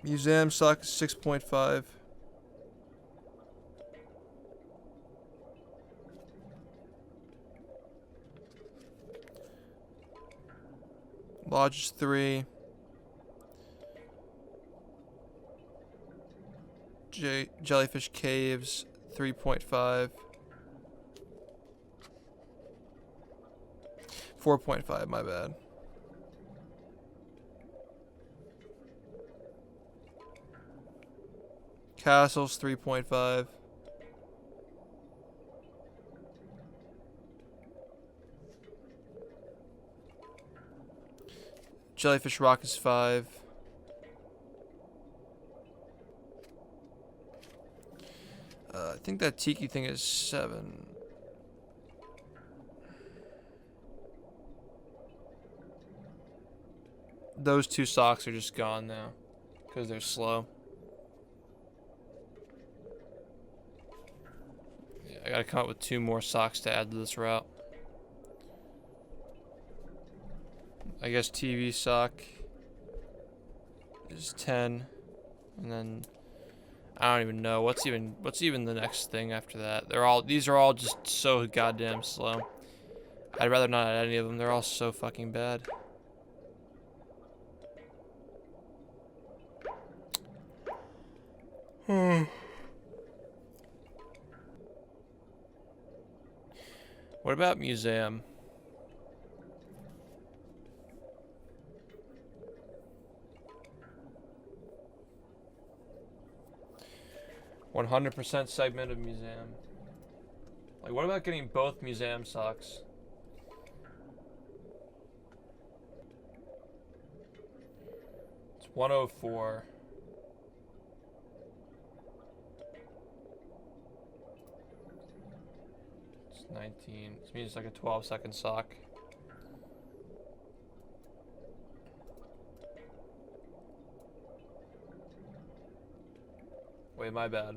Museum sock 6.5. Lodge is 3. Jellyfish Caves 3.5. 4.5, my bad. Castles 3.5. Jellyfish Rock is 5. I think that Tiki thing is 7. Those 2 socks are just gone now because they're slow. Yeah, I gotta come up with 2 more socks to add to this route. I guess TV sock is 10, and then I don't even know what's even the next thing after that. These are all just so goddamn slow. I'd rather not add any of them. They're all so fucking bad. What about museum? %, segment of museum. Like, what about getting both museum socks? It's 104. It's 19. This means it's like a 12-second sock. Wait, my bad.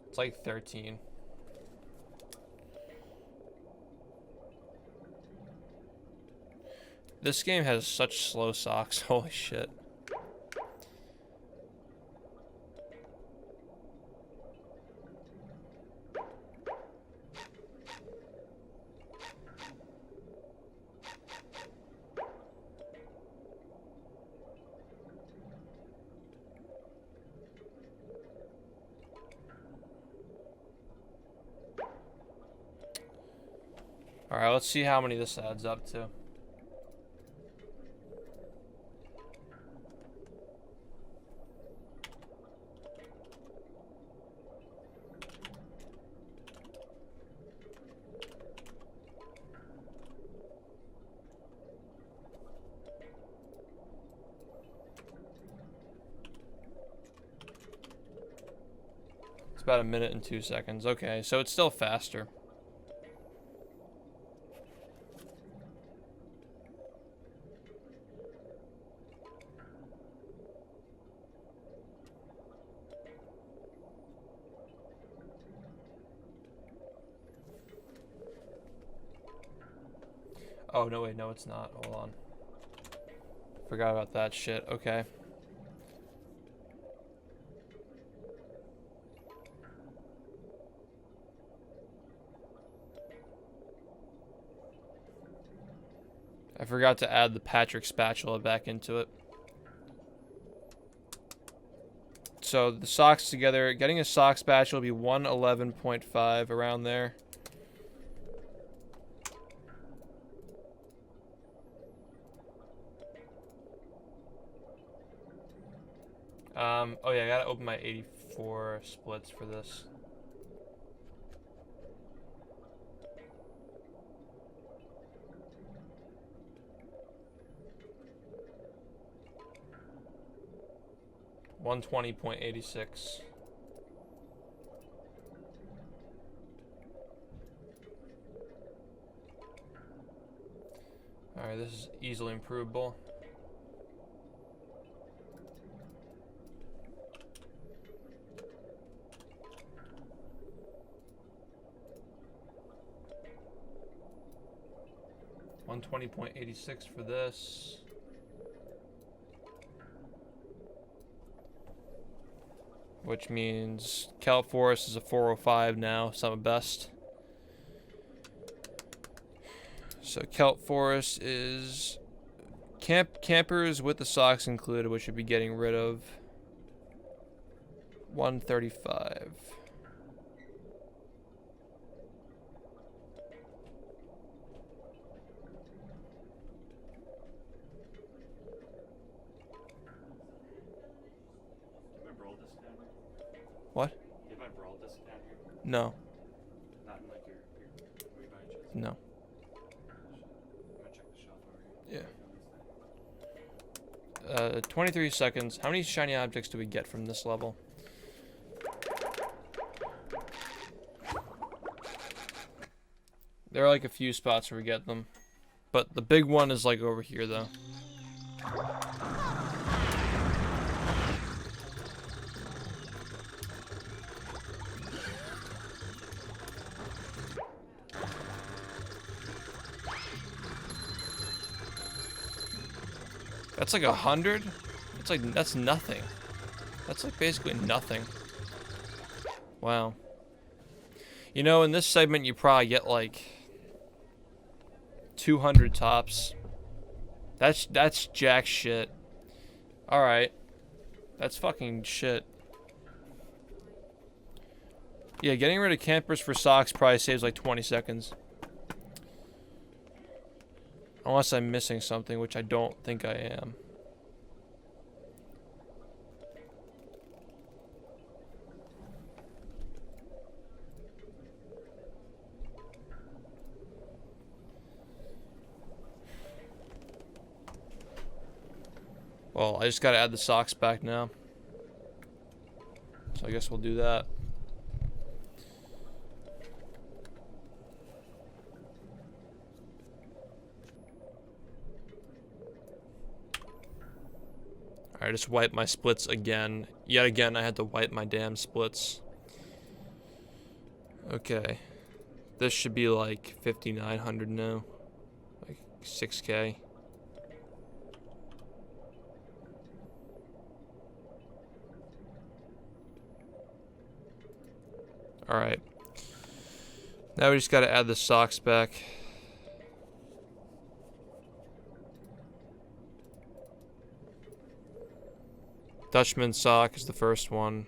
It's like 13. This game has such slow socks. Holy shit. Alright, let's see how many this adds up to. It's about 1 minute and 2 seconds. Okay, so it's still faster. Oh, no, wait, no, it's not. Hold on. Forgot about that shit. Okay. I forgot to add the Patrick spatula back into it. So the socks together, getting a sock spatula will be 111.5 around there. Oh yeah, I gotta open my 84 splits for this. $120.86. Alright, this is easily improvable. $120.86 for this. Which means Kelp Forest is a 405 now, some best. So Kelp Forest is campers with the socks included, which should be getting rid of 135. What? Do you have my Brawl disc down here? No. Not in like your where you buy your chips? No. I'm gonna check the shelf over here. Yeah. 23 seconds. How many shiny objects do we get from this level? There are like a few spots where we get them. But the big one is like over here though. That's like 100? It's like, that's nothing. That's like basically nothing. Wow. You know, in this segment you probably get like 200 tops. That's jack shit. Alright. That's fucking shit. Yeah, getting rid of campers for socks probably saves like 20 seconds. Unless I'm missing something, which I don't think I am. Well, I just gotta add the socks back now. So I guess we'll do that. I just wiped my splits again. Yet again, I had to wipe my damn splits. Okay. This should be like 5,900 now. Like 6K. Alright. Now we just gotta add the socks back. Dutchman sock is the first one.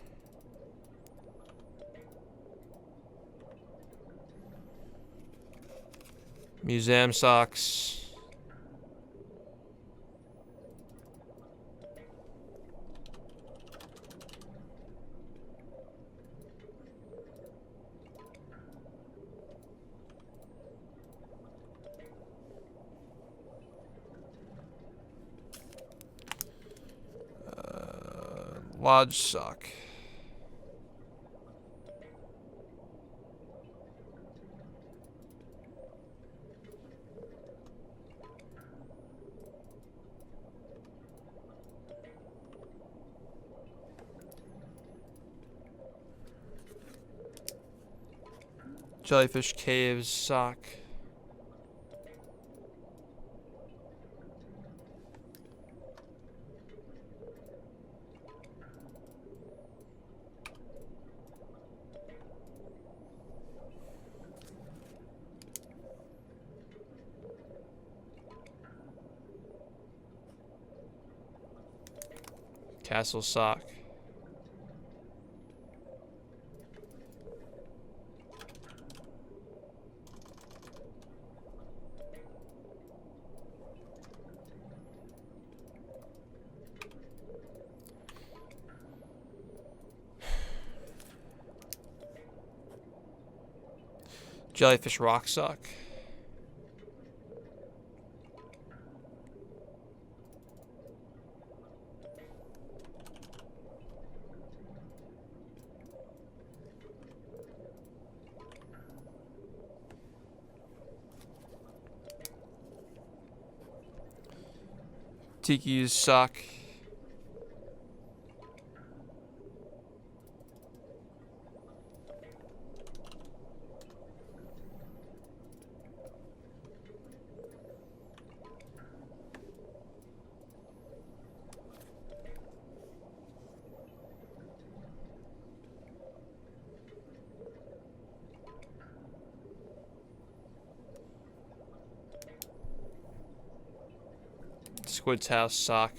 Museum socks. Lodge sock. Jellyfish Caves sock. Castle sock. Jellyfish rock sock. Tiki's sock. Squid's house sock.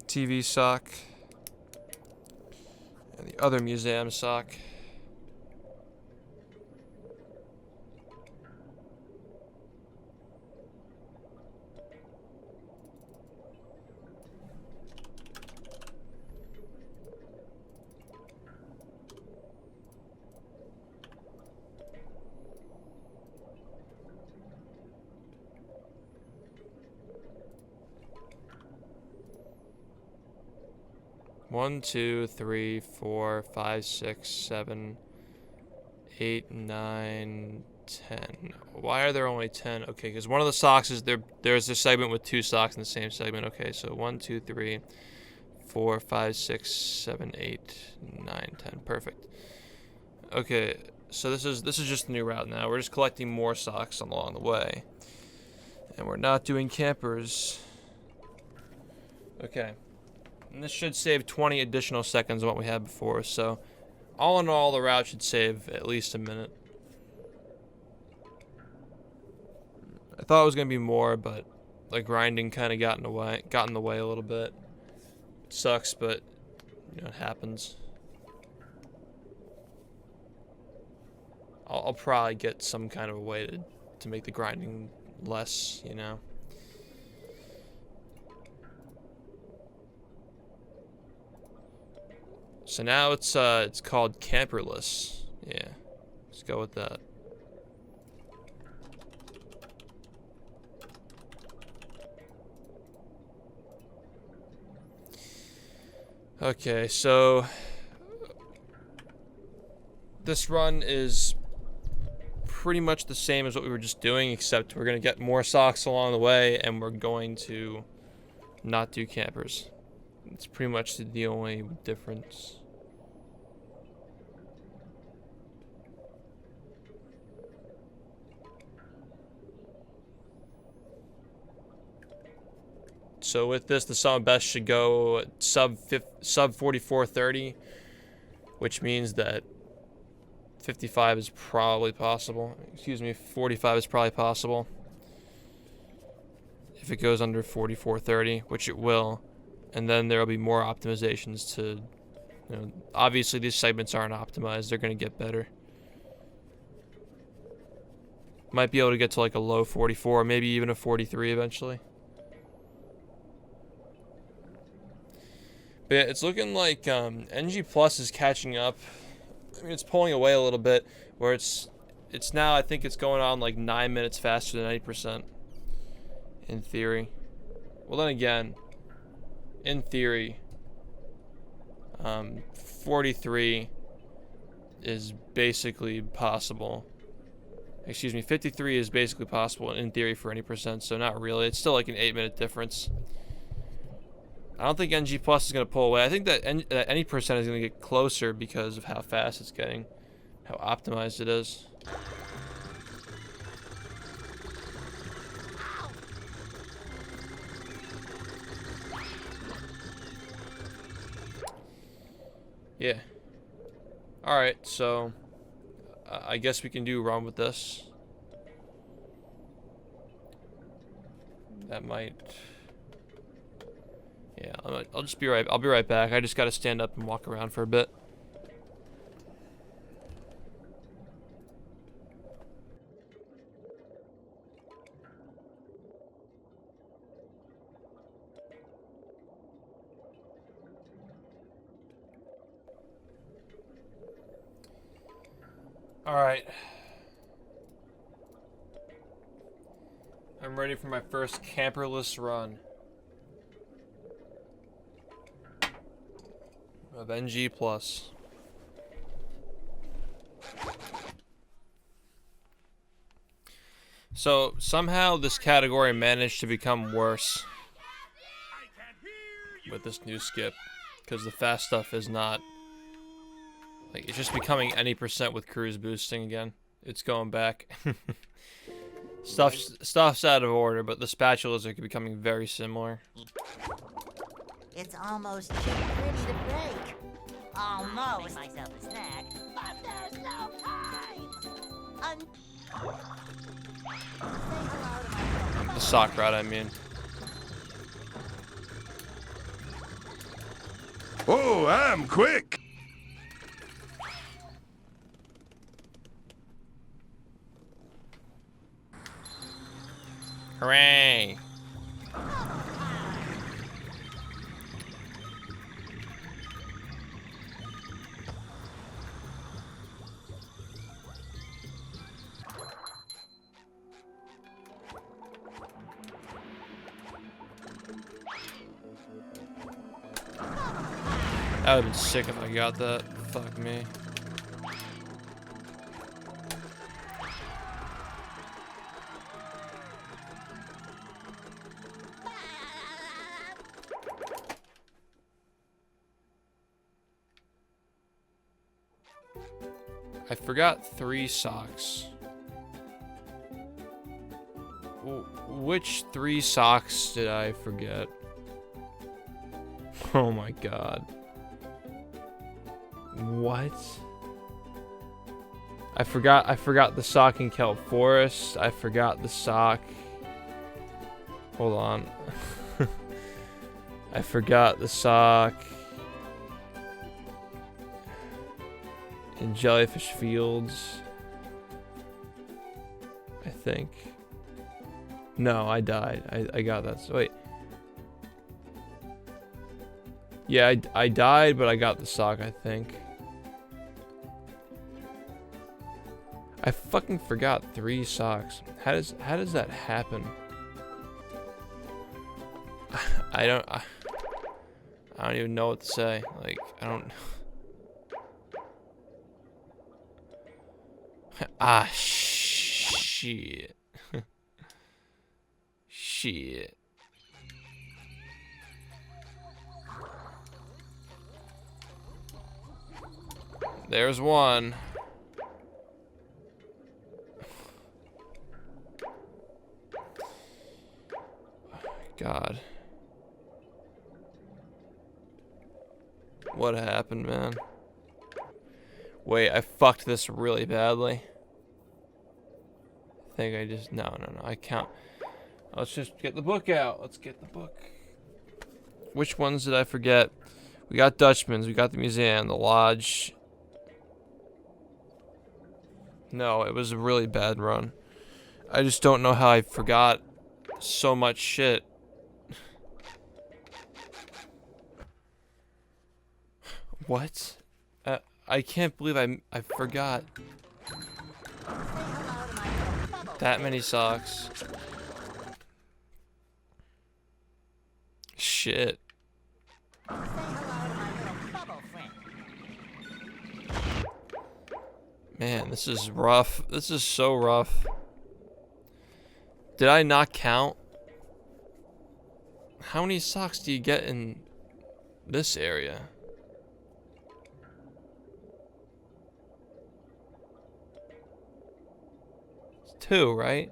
TV sock. And the other museum sock. One, 2, 3, 4, 5, 6, 7, 8, 9, 10. Why are there only 10? Okay, because one of the socks is there's a segment with 2 socks in the same segment. Okay, so 1, 2, 3, 4, 5, 6, 7, 8, 9, 10. Perfect. Okay, so this is just a new route now. We're just collecting more socks along the way. And we're not doing campers. Okay. And this should save 20 additional seconds on what we had before, so all in all, the route should save at least a minute. I thought it was going to be more, but the grinding kind of got in the way a little bit. It sucks, but you know, it happens. I'll probably get some kind of a way to make the grinding less, you know. So now it's called Camperless. Yeah, let's go with that. Okay, so this run is pretty much the same as what we were just doing, except we're gonna get more socks along the way, and we're going to not do campers. It's pretty much the only difference. So with this, the sum of best should go sub 4430, which means that 55 is probably possible. Excuse me, 45 is probably possible. If it goes under 4430, which it will. And then there will be more optimizations to, you know, obviously these segments aren't optimized. They're going to get better. Might be able to get to like a low 44, maybe even a 43 eventually. But yeah, it's looking like NG Plus is catching up. I mean, it's pulling away a little bit, where it's now, I think it's going on like 9 minutes faster than 80%, in theory. Well, then again, in theory, 43 is basically possible. Excuse me, 53 is basically possible in theory for any percent, so not really. It's still like an 8-minute difference. I don't think NG Plus is going to pull away. I think that any percent is going to get closer because of how fast it's getting, how optimized it is. Yeah. Alright, so I guess we can do run with this. That might... Yeah, I'll just be right. I'll be right back. I just got to stand up and walk around for a bit. Alright. I'm ready for my first camperless run of NG+. So, somehow this category managed to become worse with this new skip. Because the fast stuff is not... Like, it's just becoming any % with cruise boosting again. It's going back. Stuff's out of order, but the spatulas are becoming very similar. It's almost too pretty to break. Almost. Make myself a snack, but there's no time. Say hello to my The sock rod, I mean. Oh, I'm quick. Hooray! That would've been sick if I got that. Fuck me. I forgot 3 socks. Which 3 socks did I forget? Oh my god. What? I forgot the sock in Kelp Forest. I forgot the sock. Hold on. I forgot the sock in Jellyfish Fields. I think. No, I died. I got that. So wait. Yeah, I died, but I got the sock, I think. I fucking forgot 3 socks. How does that happen? I don't even know what to say. Like, I don't. Ah, shit. Shit. There's one. God. What happened, man? Wait, I fucked this really badly. I think I just... No, I can't. Let's just get the book out. Let's get the book. Which ones did I forget? We got Dutchman's, we got the museum, the lodge. No, it was a really bad run. I just don't know how I forgot so much shit. What? I can't believe I forgot that many socks. Shit. Man, this is rough. This is so rough. Did I not count? How many socks do you get in this area? It's 2, right?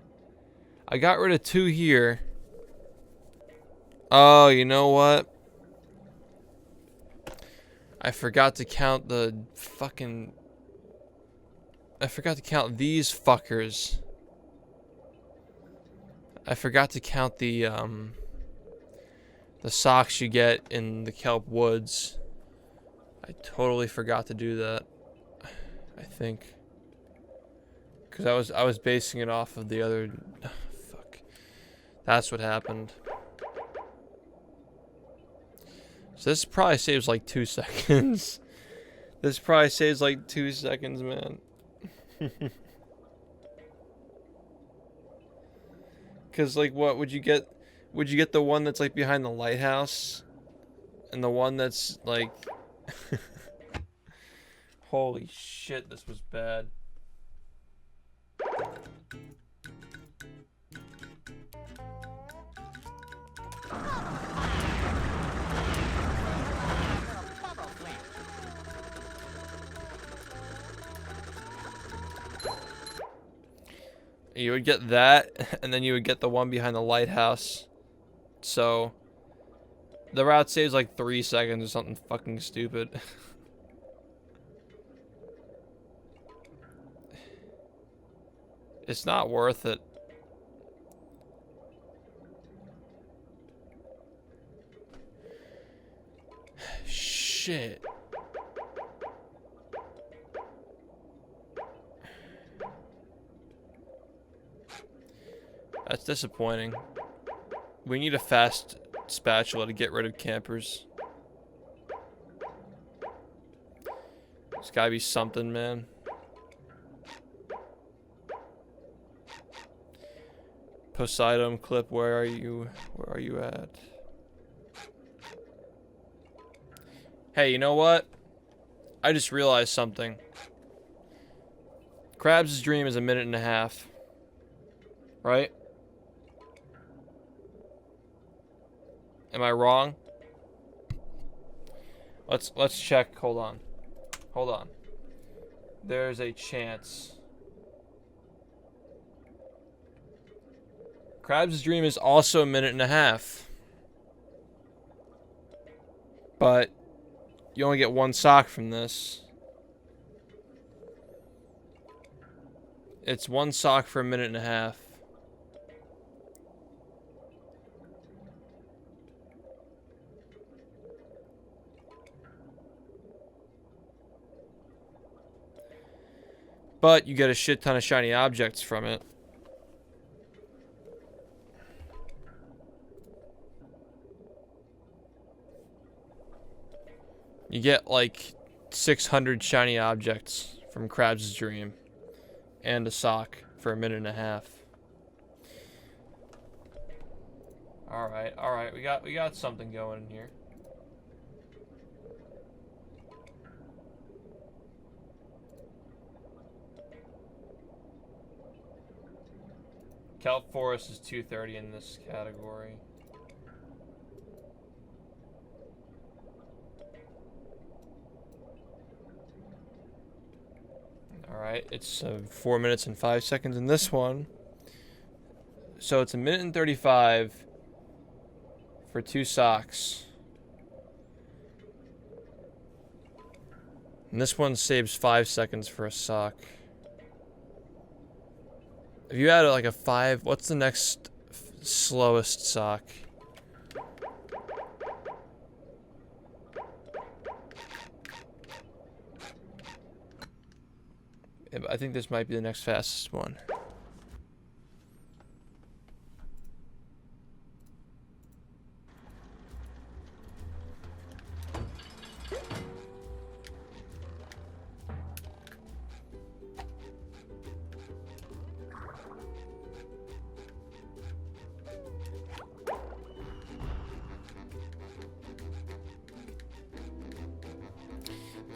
I got rid of 2 here. Oh, you know what? I forgot to count the fucking... I forgot to count these fuckers. I forgot to count the socks you get in the Kelp Woods. I totally forgot to do that. I think. Because I was basing it off of the other... fuck. That's what happened. So this probably saves like 2 seconds. This probably saves like 2 seconds, man. Cause like, what would you get? Would you get the one that's like behind the lighthouse, and the one that's like? Holy shit! This was bad. You would get that, and then you would get the one behind the lighthouse. So, the route saves like 3 seconds or something fucking stupid. It's not worth it. Shit. That's disappointing. We need a fast spatula to get rid of campers. There's gotta be something, man. Poseidon clip, where are you? Where are you at? Hey, you know what? I just realized something. Krabs' Dream is 1.5 minutes. Right? Am I wrong? Let's check. Hold on. Hold on. There's a chance. Krabs' Dream is also 1.5 minutes. But you only get 1 sock from this. It's 1 sock for 1.5 minutes. But you get a shit ton of shiny objects from it. You get like 600 shiny objects from Krabs' Dream. And a sock for 1.5 minutes. Alright, we got something going in here. Kelp Forest is 230 in this category. Alright, it's 4 minutes and 5 seconds in this one. So it's 1 minute and 35 for 2 socks. And this one saves 5 seconds for a sock. If you had like a 5, what's the next slowest sock? I think this might be the next fastest one.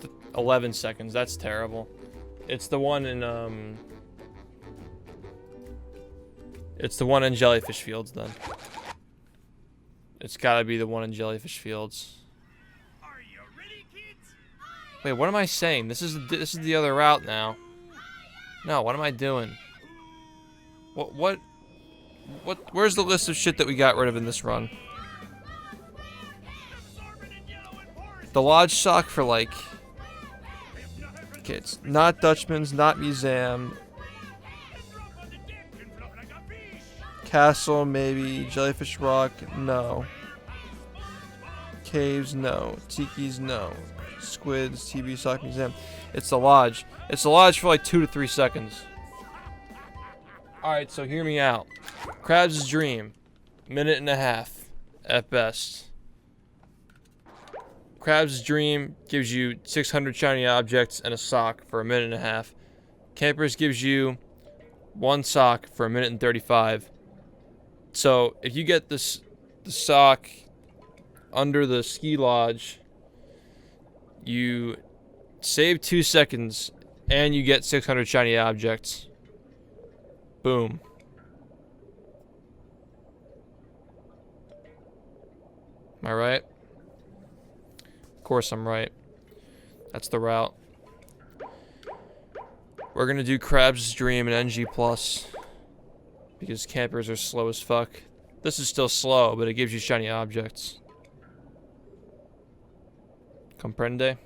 Th 11 seconds, that's terrible. It's the one in it's the one in Jellyfish Fields then. It's gotta be the one in Jellyfish Fields. Are you ready, kids? Wait, what am I saying? This is the other route now. No, what am I doing? What where's the list of shit that we got rid of in this run? The lodge sock for like, okay, it's not Dutchman's, not Museum. Castle, maybe. Jellyfish Rock, no. Caves, no. Tiki's, no. Squids, TV Sock Museum. It's the lodge. It's the lodge for like 2 to 3 seconds. Alright, so hear me out. Krabs' Dream, 1.5 minutes at best. Krabs' Dream gives you 600 shiny objects and a sock for 1.5 minutes. Campers gives you 1 sock for 1 minute and 35. So if you get the sock under the ski lodge, you save 2 seconds and you get 600 shiny objects. Boom. Am I right? Of course I'm right. That's the route. We're gonna do Crab's Dream and NG Plus because campers are slow as fuck. This is still slow, but it gives you shiny objects. Comprende?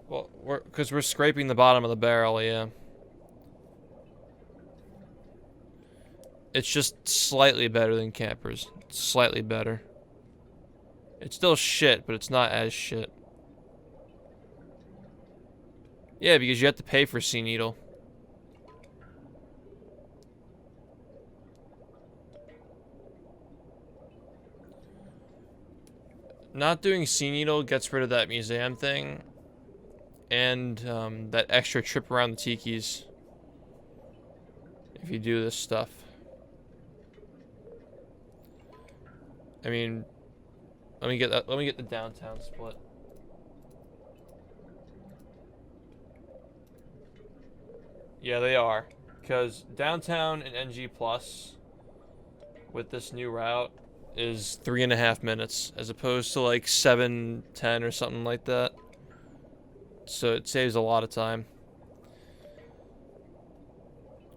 Well, because we're scraping the bottom of the barrel, yeah. It's just slightly better than campers. Slightly better. It's still shit, but it's not as shit. Yeah, because you have to pay for Sea Needle. Not doing Sea Needle gets rid of that museum thing. And that extra trip around the tikis. If you do this stuff. I mean, let me get the downtown split. Yeah, they are. Because downtown and NG Plus with this new route is 3.5 minutes as opposed to like 7:10 or something like that. So it saves a lot of time.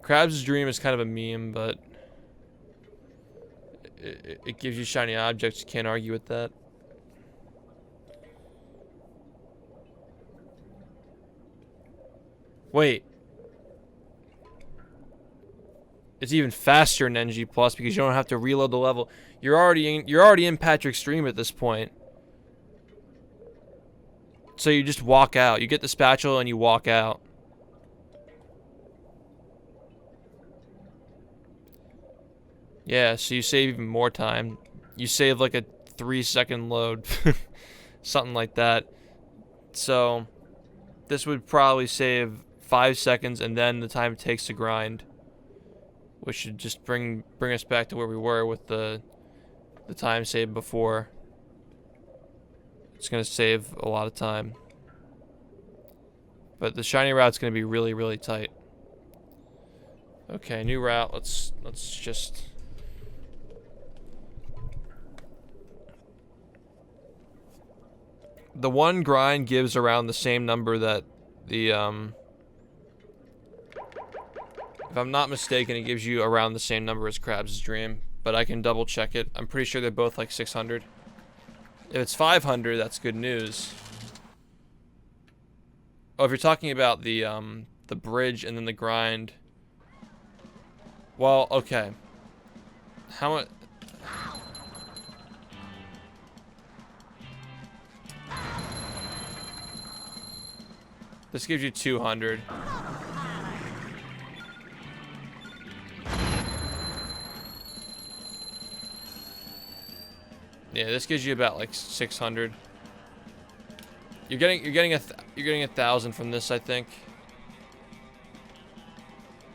Crab's Dream is kind of a meme, but it gives you shiny objects. You can't argue with that. Wait. It's even faster in NG Plus because you don't have to reload the level. You're already in Patrick's Dream at this point. So you just walk out. You get the spatula and you walk out. Yeah, so you save even more time. You save like a 3-second load. Something like that. So this would probably save 5 seconds and then the time it takes to grind. Which should just bring us back to where we were with the time saved before. It's going to save a lot of time. But the shiny route's going to be really, really tight. Okay, new route. Let's just... The one grind gives around the same number that the, if I'm not mistaken, it gives you around the same number as Crab's Dream. But I can double check it. I'm pretty sure they're both like 600. If it's 500, that's good news. Oh, if you're talking about the bridge and then the grind. Well, okay. How much? This gives you 200. Yeah, this gives you about like 600. You're getting 1,000 from this, I think.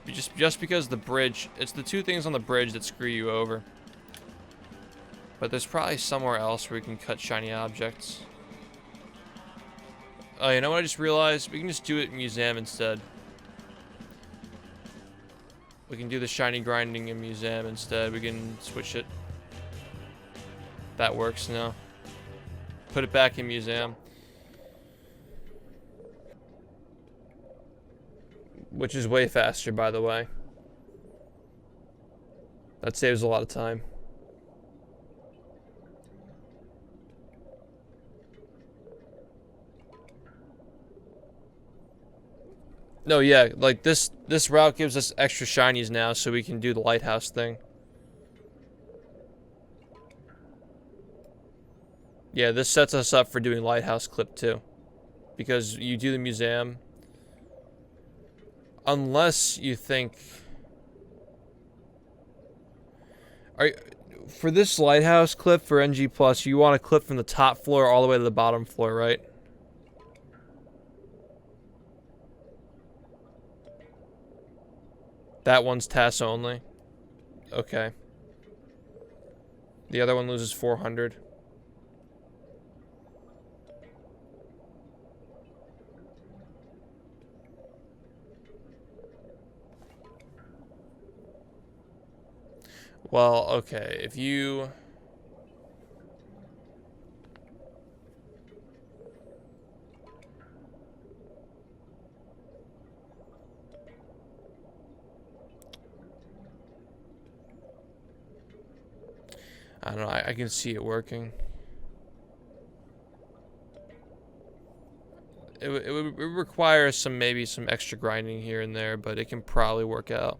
Just because the bridge, it's the 2 things on the bridge that screw you over. But there's probably somewhere else where we can cut shiny objects. Oh, you know what I just realized? We can just do it in Museum instead. We can do the shiny grinding in Museum instead. We can switch it. That works now. Put it back in Museum. Which is way faster, by the way. That saves a lot of time. No, yeah, like this route gives us extra shinies now, so we can do the lighthouse thing. Yeah, this sets us up for doing lighthouse clip too, because you do the museum. Unless you think, for this lighthouse clip for NG Plus, you want to clip from the top floor all the way to the bottom floor, right? That one's TAS only. Okay. The other one loses 400. Well, okay, if you... I don't know, I can see it working. It would require maybe some extra grinding here and there, but it can probably work out.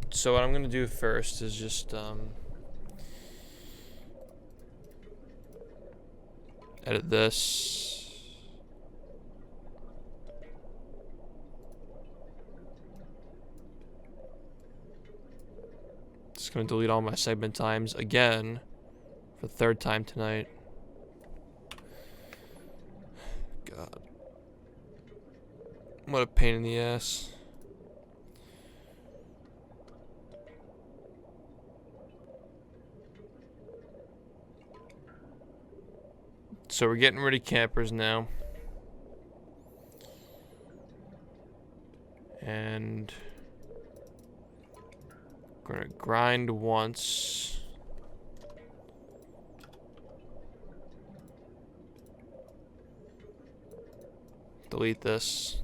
So what I'm gonna do first is just edit this. Just gonna delete all my segment times again for the third time tonight. God. What a pain in the ass. So we're getting rid of campers now. And we're gonna grind once. Delete this.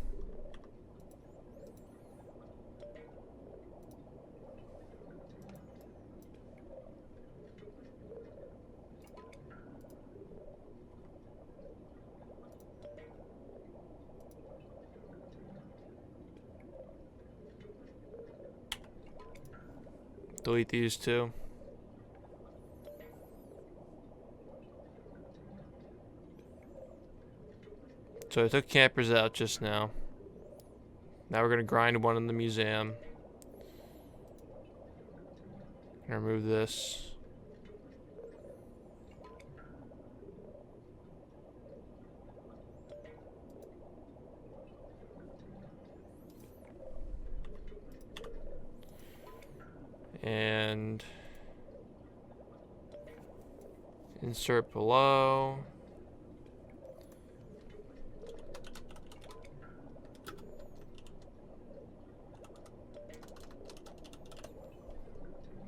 Delete these two. So I took campers out just now. Now we're gonna grind one in the museum. Gonna remove this. And insert below.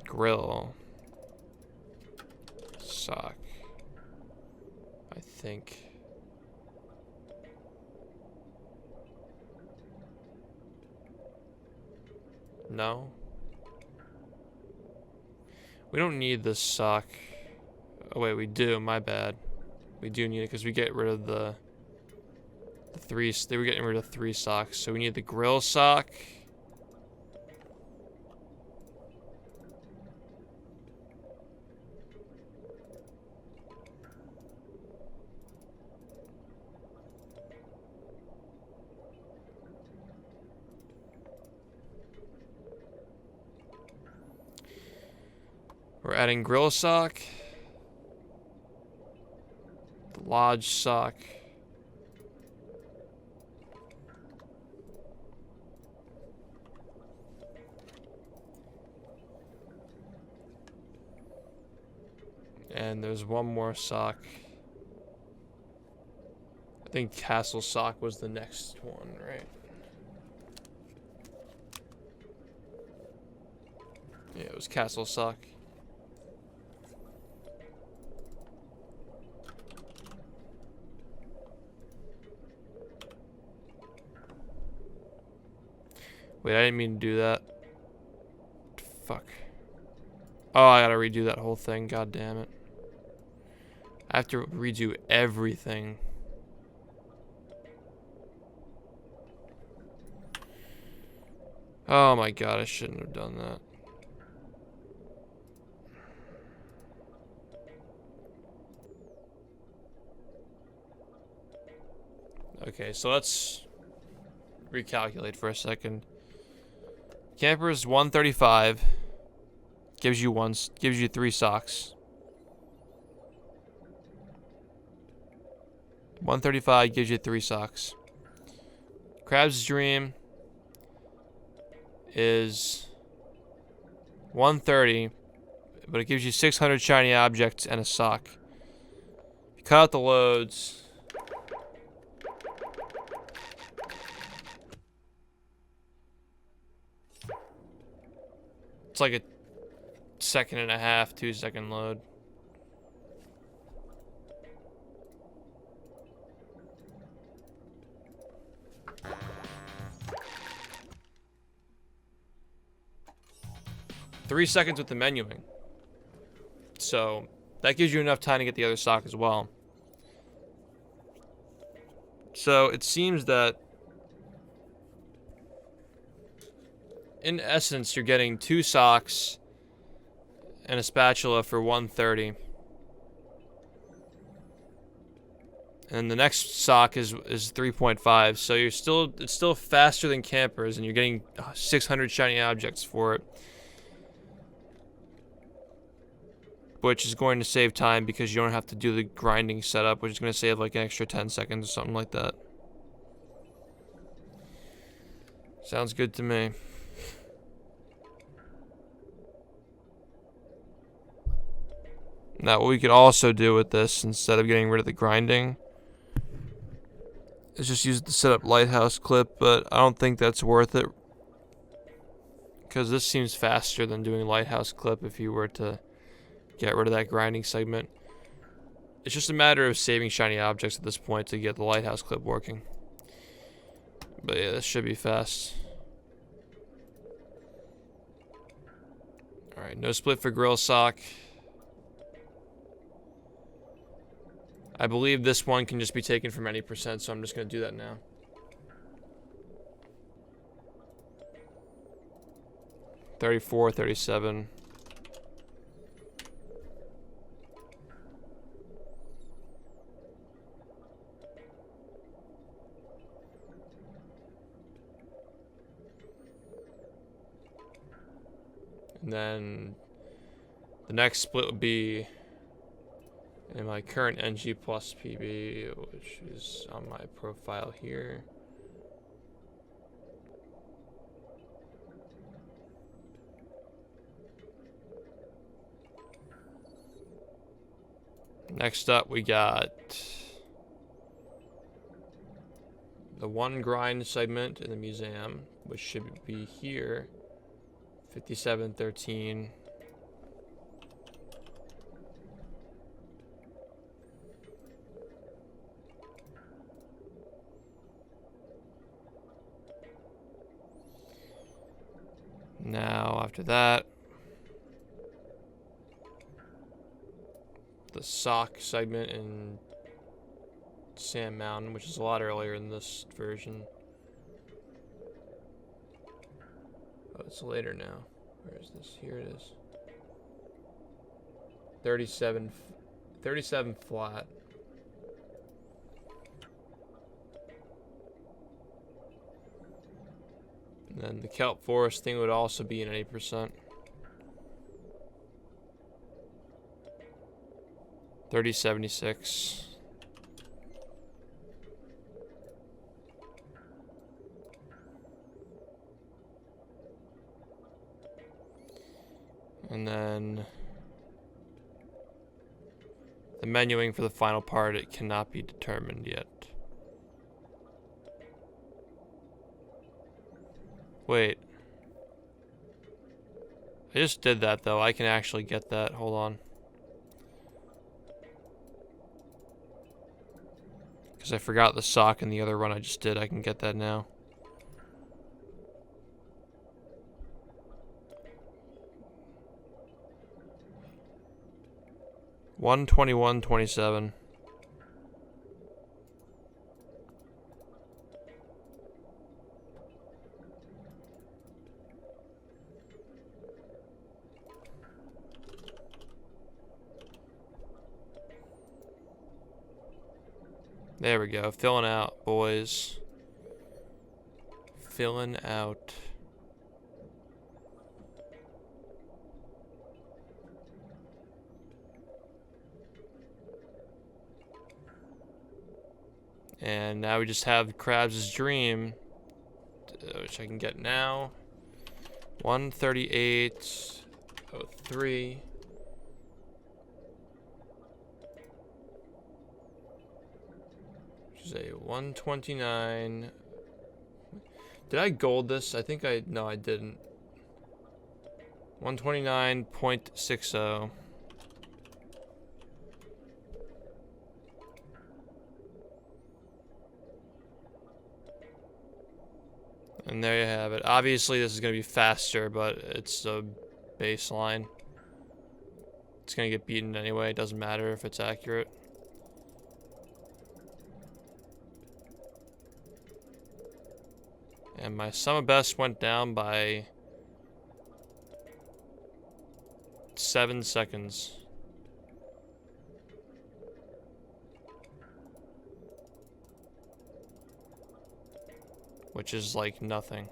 Grill. Sock. I think. No. We don't need this sock. Oh wait, we do. My bad. We do need it because we get rid of the three. They were getting rid of 3 socks, so we need the grill sock. We're adding grill sock, the lodge sock, and there's one more sock. I think castle sock was the next one, right? Yeah, it was castle sock. Wait, I didn't mean to do that. Fuck. Oh, I gotta redo that whole thing. God damn it. I have to redo everything. Oh my god, I shouldn't have done that. Okay, so let's recalculate for a second. Camper is 135. gives you 3 socks. 135 gives you 3 socks. Crab's Dream is 130, but it gives you 600 shiny objects and a sock. If you cut out the loads, it's like a 1.5, 2-second load. Three seconds with the menuing. So that gives you enough time to get the other sock as well. So it seems that in essence you're getting 2 socks and a spatula for 130. And the next sock is 3.5. So it's still faster than Campers, and you're getting 600 shiny objects for it. Which is going to save time because you don't have to do the grinding setup, which is going to save like an extra 10 seconds or something like that. Sounds good to me. Now, what we could also do with this, instead of getting rid of the grinding, is just use the setup lighthouse clip, but I don't think that's worth it. Because this seems faster than doing lighthouse clip if you were to get rid of that grinding segment. It's just a matter of saving shiny objects at this point to get the lighthouse clip working. But yeah, this should be fast. Alright, no split for grill sock. I believe this one can just be taken from any percent, so I'm just going to do that now. $34, $37. And then the next split would be in my current NG plus PB, which is on my profile here. Next up, we got the 1 grind segment in the museum, which should be here. 5713. Now, after that, the sock segment in Sand Mountain, which is a lot earlier in this version. Oh, it's later now. Where is this? Here it is. 37 flat. And then the kelp forest thing would also be in 80%. 3076. And then the menuing for the final part, it cannot be determined yet. Wait. I just did that though. I can actually get that. Hold on. Because I forgot the sock in the other run I just did. I can get that now. $121.27. There we go. Filling out, boys. Filling out. And now we just have Krabs' Dream, which I can get now. 138.03. Which is a 129. Did I gold this? I think no, I didn't. 129.60. And there you have it. Obviously, this is going to be faster, but it's a baseline. It's going to get beaten anyway. It doesn't matter if it's accurate. And my sum of best went down by 7 seconds. Which is like nothing.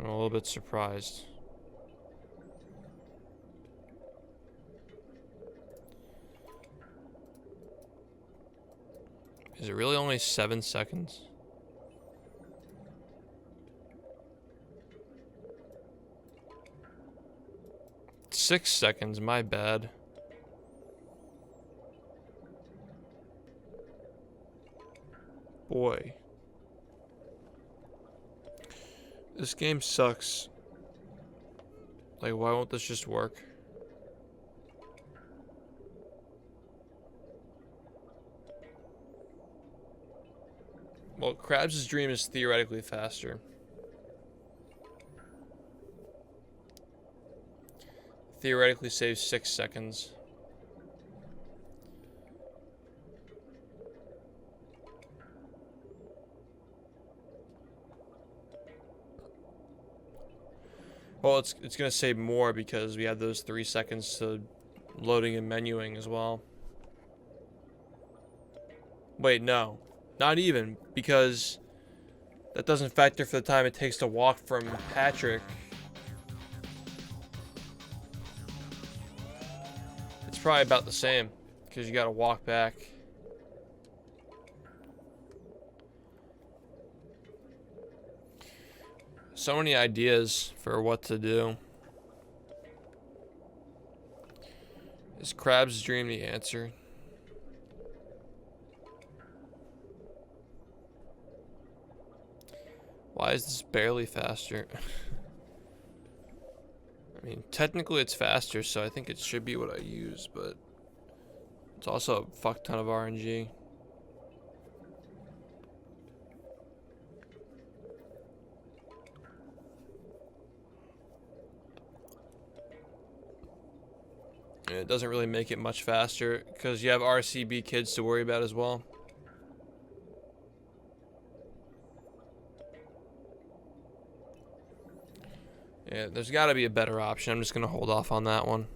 I'm a little bit surprised. Is it really only 7 seconds? Six seconds, my bad. Boy. This game sucks. Like, why won't this just work? Well, Krabs' Dream is theoretically faster. Theoretically saves 6 seconds. Well, it's gonna save more because we have those 3 seconds to loading and menuing as well. Wait, no. Not even, because that doesn't factor for the time it takes to walk from Patrick. It's probably about the same, because you gotta walk back. So many ideas for what to do. Is Krabs' Dream the answer? Why is this barely faster? I mean, technically it's faster, so I think it should be what I use, but it's also a fuck ton of RNG. And it doesn't really make it much faster because you have RCB kids to worry about as well. Yeah, there's got to be a better option. I'm just going to hold off on that one.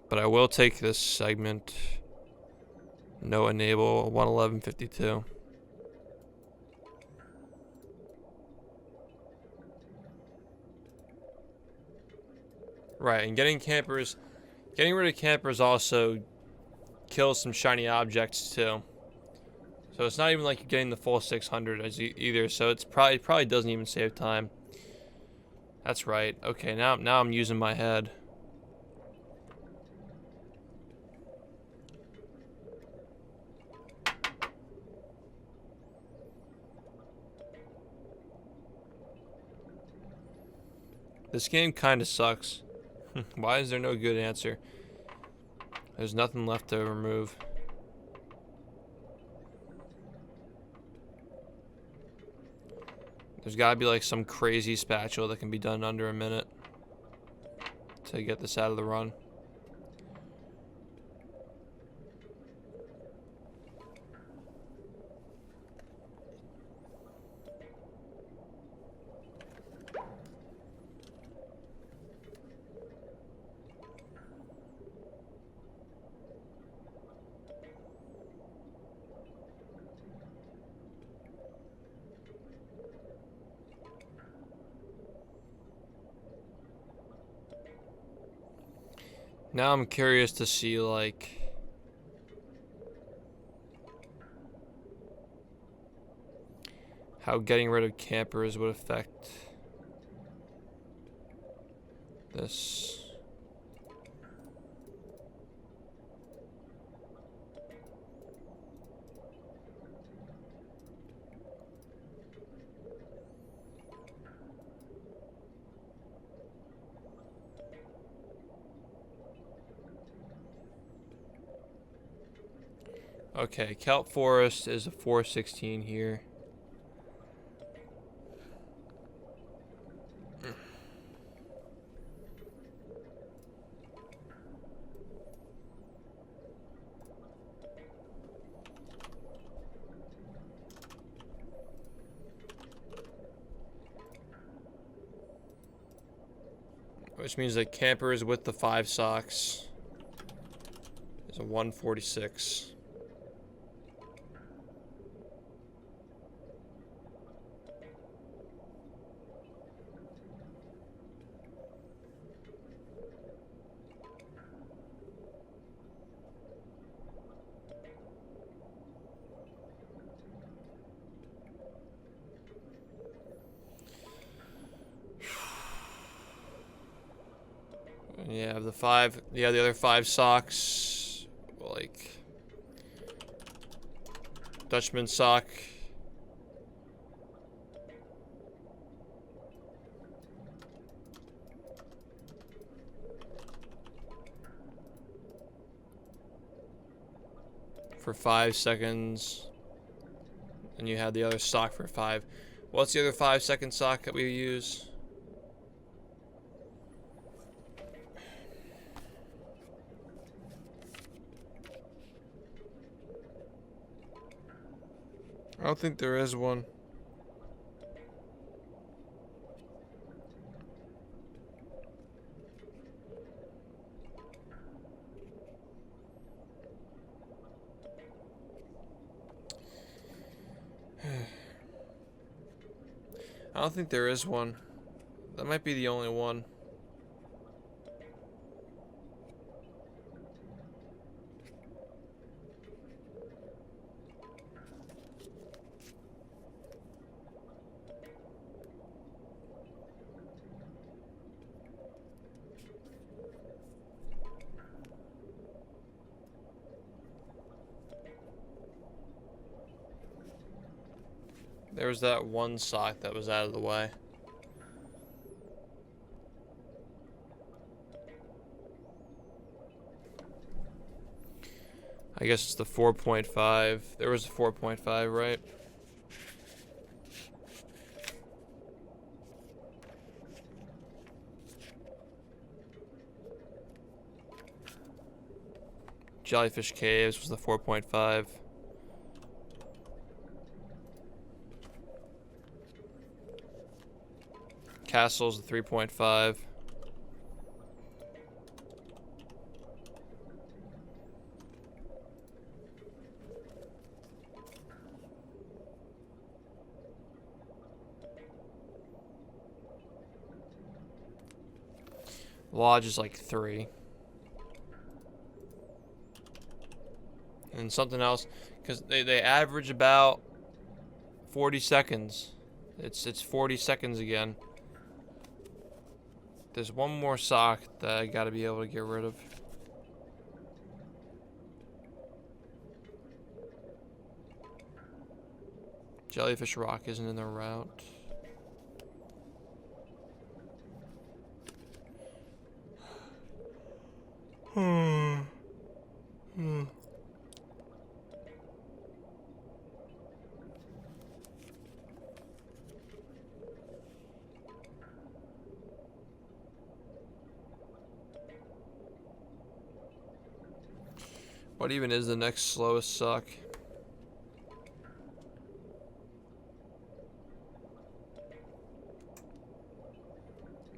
But I will take this segment. No enable 111.52. Right, and getting rid of campers also kills some shiny objects too. So it's not even like you're getting the full 600 as either. So it's probably doesn't even save time. That's right. Okay, now I'm using my head. This game kind of sucks. Why is there no good answer? There's nothing left to remove. There's got to be like some crazy spatula that can be done under a minute to get this out of the run. Now I'm curious to see, like, how getting rid of campers would affect this. Okay, kelp forest is a 416 here. Which means that campers with the 5 socks is a 146. Yeah, the other 5 socks, like Dutchman sock. For 5 seconds. And you had the other sock for 5. What's the other 5-second sock that we use? I don't think there is one. I don't think there is one. That might be the only one. There was that one sock that was out of the way. I guess it's the 4.5. There was a 4.5, right? Jellyfish Caves was the 4.5. Castle's the 3.5. Lodge is like 3. And something else, because they average about 40 seconds. It's 40 seconds again. There's one more sock that I gotta be able to get rid of. Jellyfish Rock isn't in the route. What even is the next slowest sock?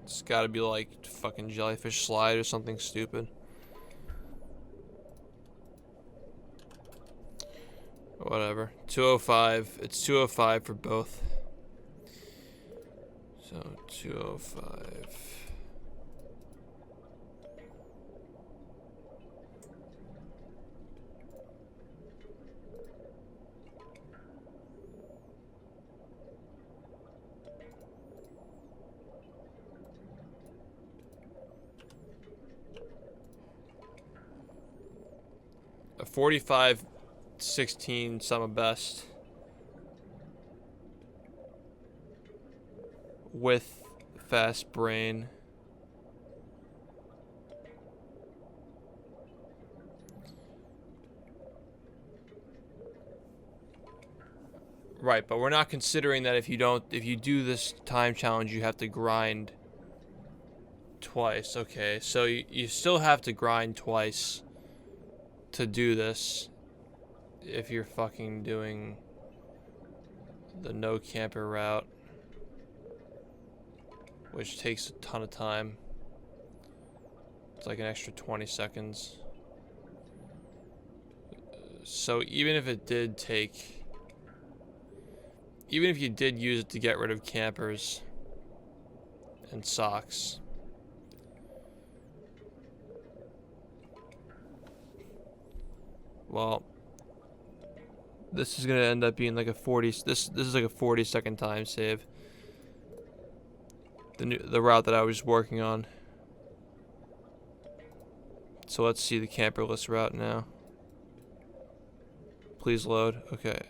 It's gotta be like fucking Jellyfish Slide or something stupid. Whatever. 205. It's 205 for both. So 205. 45-16 sum of best with fast brain. Right, but we're not considering that if you do this time challenge, you have to grind twice. Okay, so you still have to grind twice to do this if you're fucking doing the no camper route, which takes a ton of time. It's like an extra 20 seconds. So even if it did take... Even if you did use it to get rid of campers and socks, well, this is gonna end up being like a 40. This is like a 40-second time save. The route that I was working on. So let's see the camperless route now. Please load. Okay.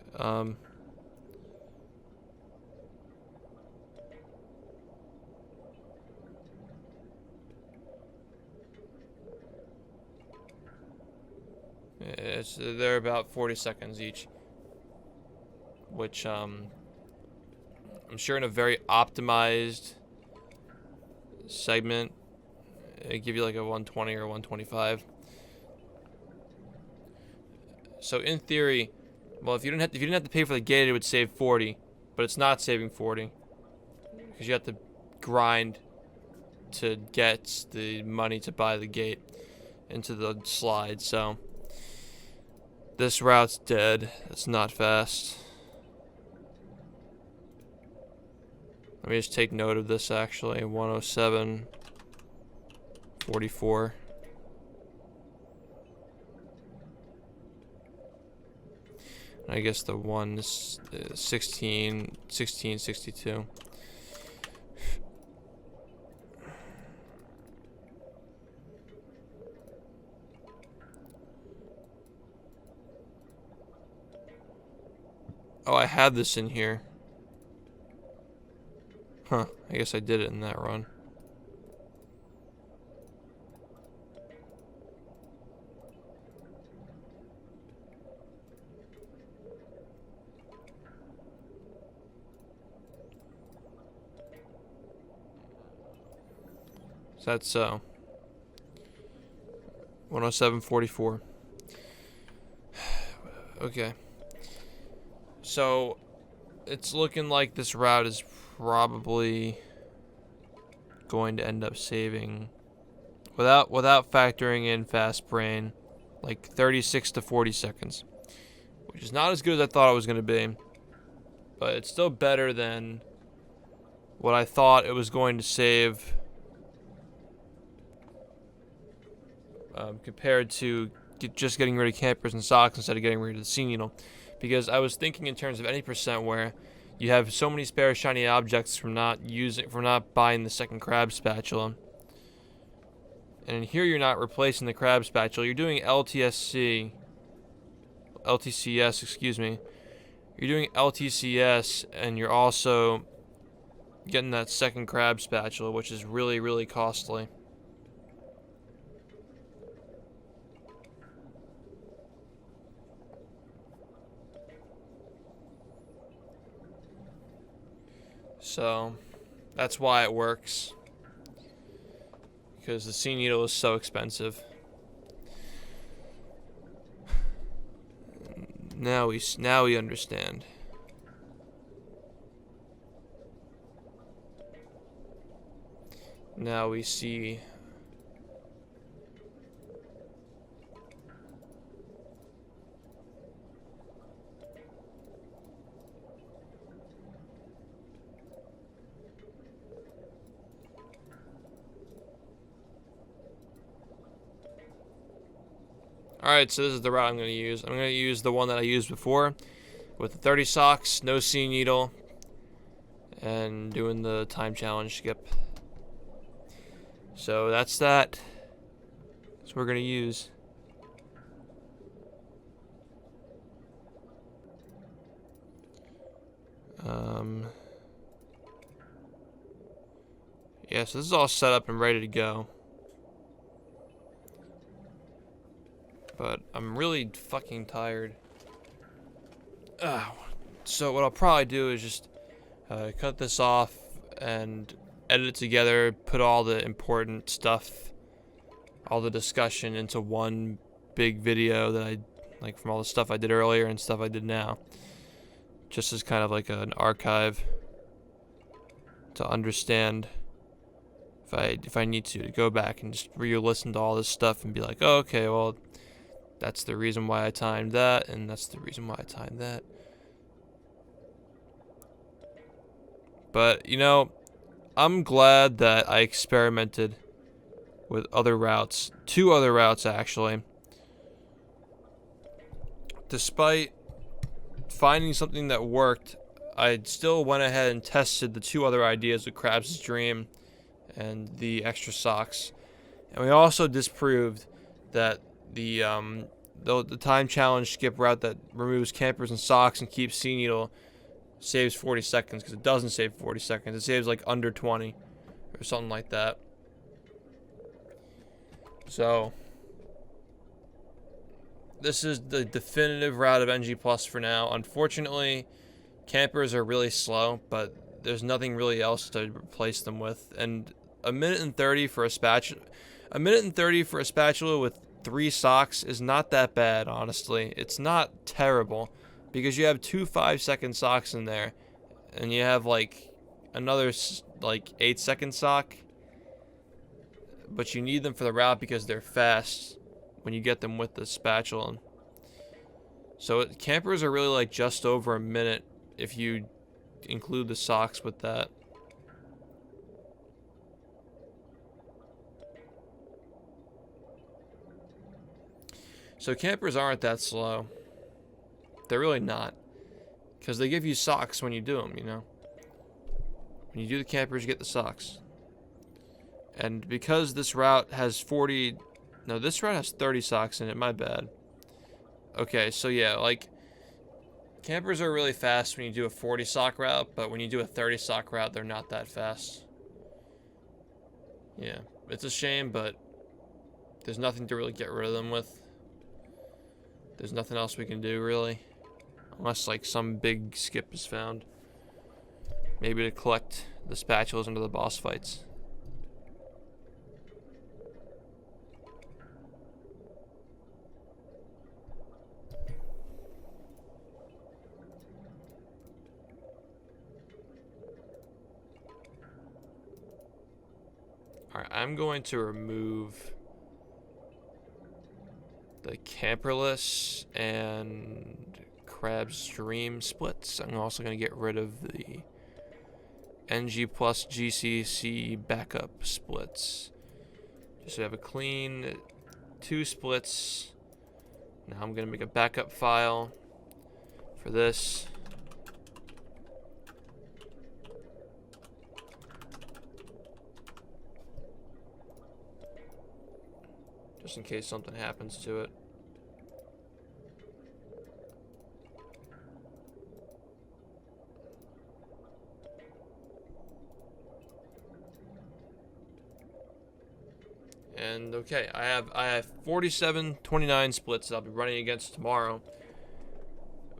They're about 40 seconds each, which I'm sure in a very optimized segment it'd give you like a 120 or 125. So in theory, well, if you didn't have to pay for the gate, it would save 40, but it's not saving 40 because you have to grind to get the money to buy the gate into the slide. So this route's dead. It's not fast. Let me just take note of this actually. 107.44. And I guess the one is 16.62. Oh, I had this in here. Huh, I guess I did it in that run. So that's 107.44. Okay. So it's looking like this route is probably going to end up saving, without factoring in fast brain, like 36 to 40 seconds, which is not as good as I thought it was going to be, but it's still better than what I thought it was going to save, compared to just getting rid of campers and socks instead of getting rid of the sea needle. Because I was thinking in terms of any percent where you have so many spare shiny objects from not buying the second crab spatula. And in here you're not replacing the crab spatula, you're doing LTCS, excuse me. You're doing LTCS and you're also getting that second crab spatula, which is really, really costly. So that's why it works, because the sea needle is so expensive. Now we understand. Now we see. Alright, so this is the route I'm going to use. I'm going to use the one that I used before with the 30 socks, no sea needle, and doing the time challenge skip. So that's that. That's what we're going to use. Yeah, so this is all set up and ready to go. But I'm really fucking tired. So what I'll probably do is just cut this off and edit it together, put all the important stuff, all the discussion into one big video that I, like, from all the stuff I did earlier and stuff I did now. Just as kind of like an archive to understand if I need to go back and just re-listen to all this stuff and be like, oh, okay, well, that's the reason why I timed that, and that's the reason why I timed that. But, you know, I'm glad that I experimented with other routes. 2 other routes, actually. Despite finding something that worked, I still went ahead and tested the 2 other ideas with Krabs' Dream and the extra socks. And we also disproved that the time challenge skip route that removes campers and socks and keeps Sea Needle saves 40 seconds, because it doesn't save 40 seconds. It saves like under 20 or something like that. So this is the definitive route of NG Plus for now. Unfortunately, campers are really slow, but there's nothing really else to replace them with. And a minute and 30 for a spatula, with 3 socks is not that bad, honestly. It's not terrible, because you have 2 5-second socks in there, and you have like another like 8-second sock, but you need them for the route because they're fast when you get them with the spatula. So campers are really like just over a minute if you include the socks with that. So campers aren't that slow. They're really not. Because they give you socks when you do them, you know. When you do the campers, you get the socks. And because this route has 30 socks in it, my bad. Okay, so yeah, like, campers are really fast when you do a 40 sock route, but when you do a 30 sock route, they're not that fast. Yeah, it's a shame, but there's nothing to really get rid of them with. There's nothing else we can do, really. Unless, like, some big skip is found. Maybe to collect the spatulas into the boss fights. Alright, I'm going to remove the Camperless and Krabs' Dream splits. I'm also going to get rid of the NG plus GCC backup splits. Just so I have a clean 2 splits. Now I'm going to make a backup file for this. Just in case something happens to it. And okay, I have 47-29 splits that I'll be running against tomorrow,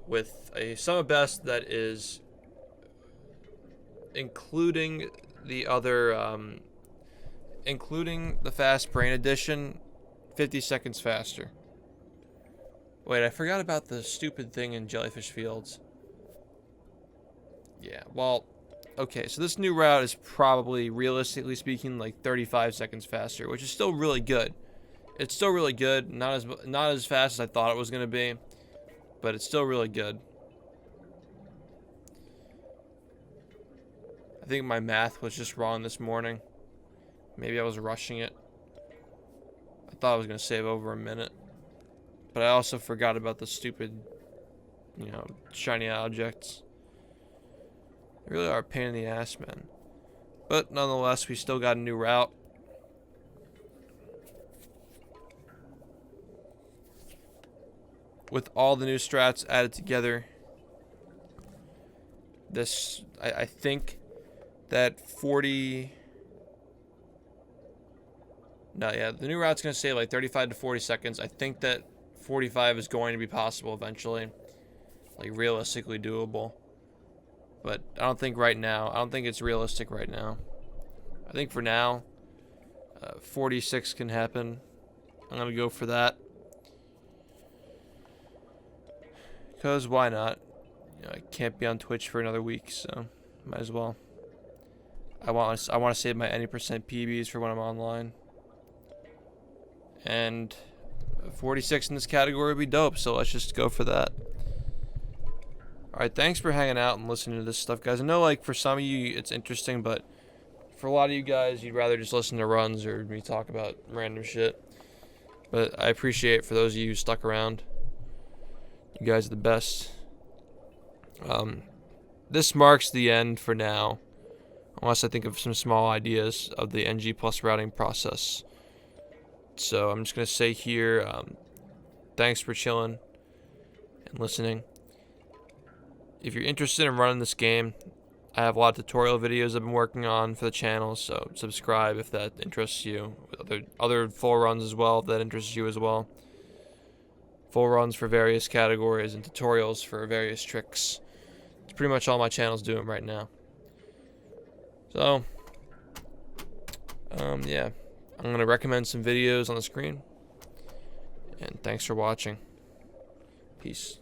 with a sum of best that is including the other including the fast brain edition, 50 seconds faster. Wait, I forgot about the stupid thing in Jellyfish Fields. Yeah, well, okay, so this new route is probably, realistically speaking, like 35 seconds faster, which is still really good. It's still really good, not as fast as I thought it was going to be, but it's still really good. I think my math was just wrong this morning. Maybe I was rushing it. I thought I was going to save over a minute. But I also forgot about the stupid, you know, shiny objects. They really are a pain in the ass, man. But nonetheless, we still got a new route. With all the new strats added together. this, I think that 40. No, yeah, the new route's gonna say like 35 to 40 seconds. I think that 45 is going to be possible eventually, like realistically doable. But I don't think right now. I don't think it's realistic right now. I think for now, 46 can happen. I'm gonna go for that. Cause why not? You know, I can't be on Twitch for another week, so might as well. I want to save my any percent PBs for when I'm online. And 46 in this category would be dope, so let's just go for that. Alright, thanks for hanging out and listening to this stuff, guys. I know, like, for some of you it's interesting, but for a lot of you guys, you'd rather just listen to runs or me talk about random shit. But I appreciate for those of you who stuck around. You guys are the best. This marks the end for now, unless I think of some small ideas of the NG plus routing process. So I'm just gonna say here, thanks for chilling and listening. If you're interested in running this game, I have a lot of tutorial videos I've been working on for the channel, so subscribe if that interests you. Other full runs as well if that interests you as well. Full runs for various categories and tutorials for various tricks. It's pretty much all my channel's doing right now. So, yeah. I'm going to recommend some videos on the screen. And thanks for watching. Peace.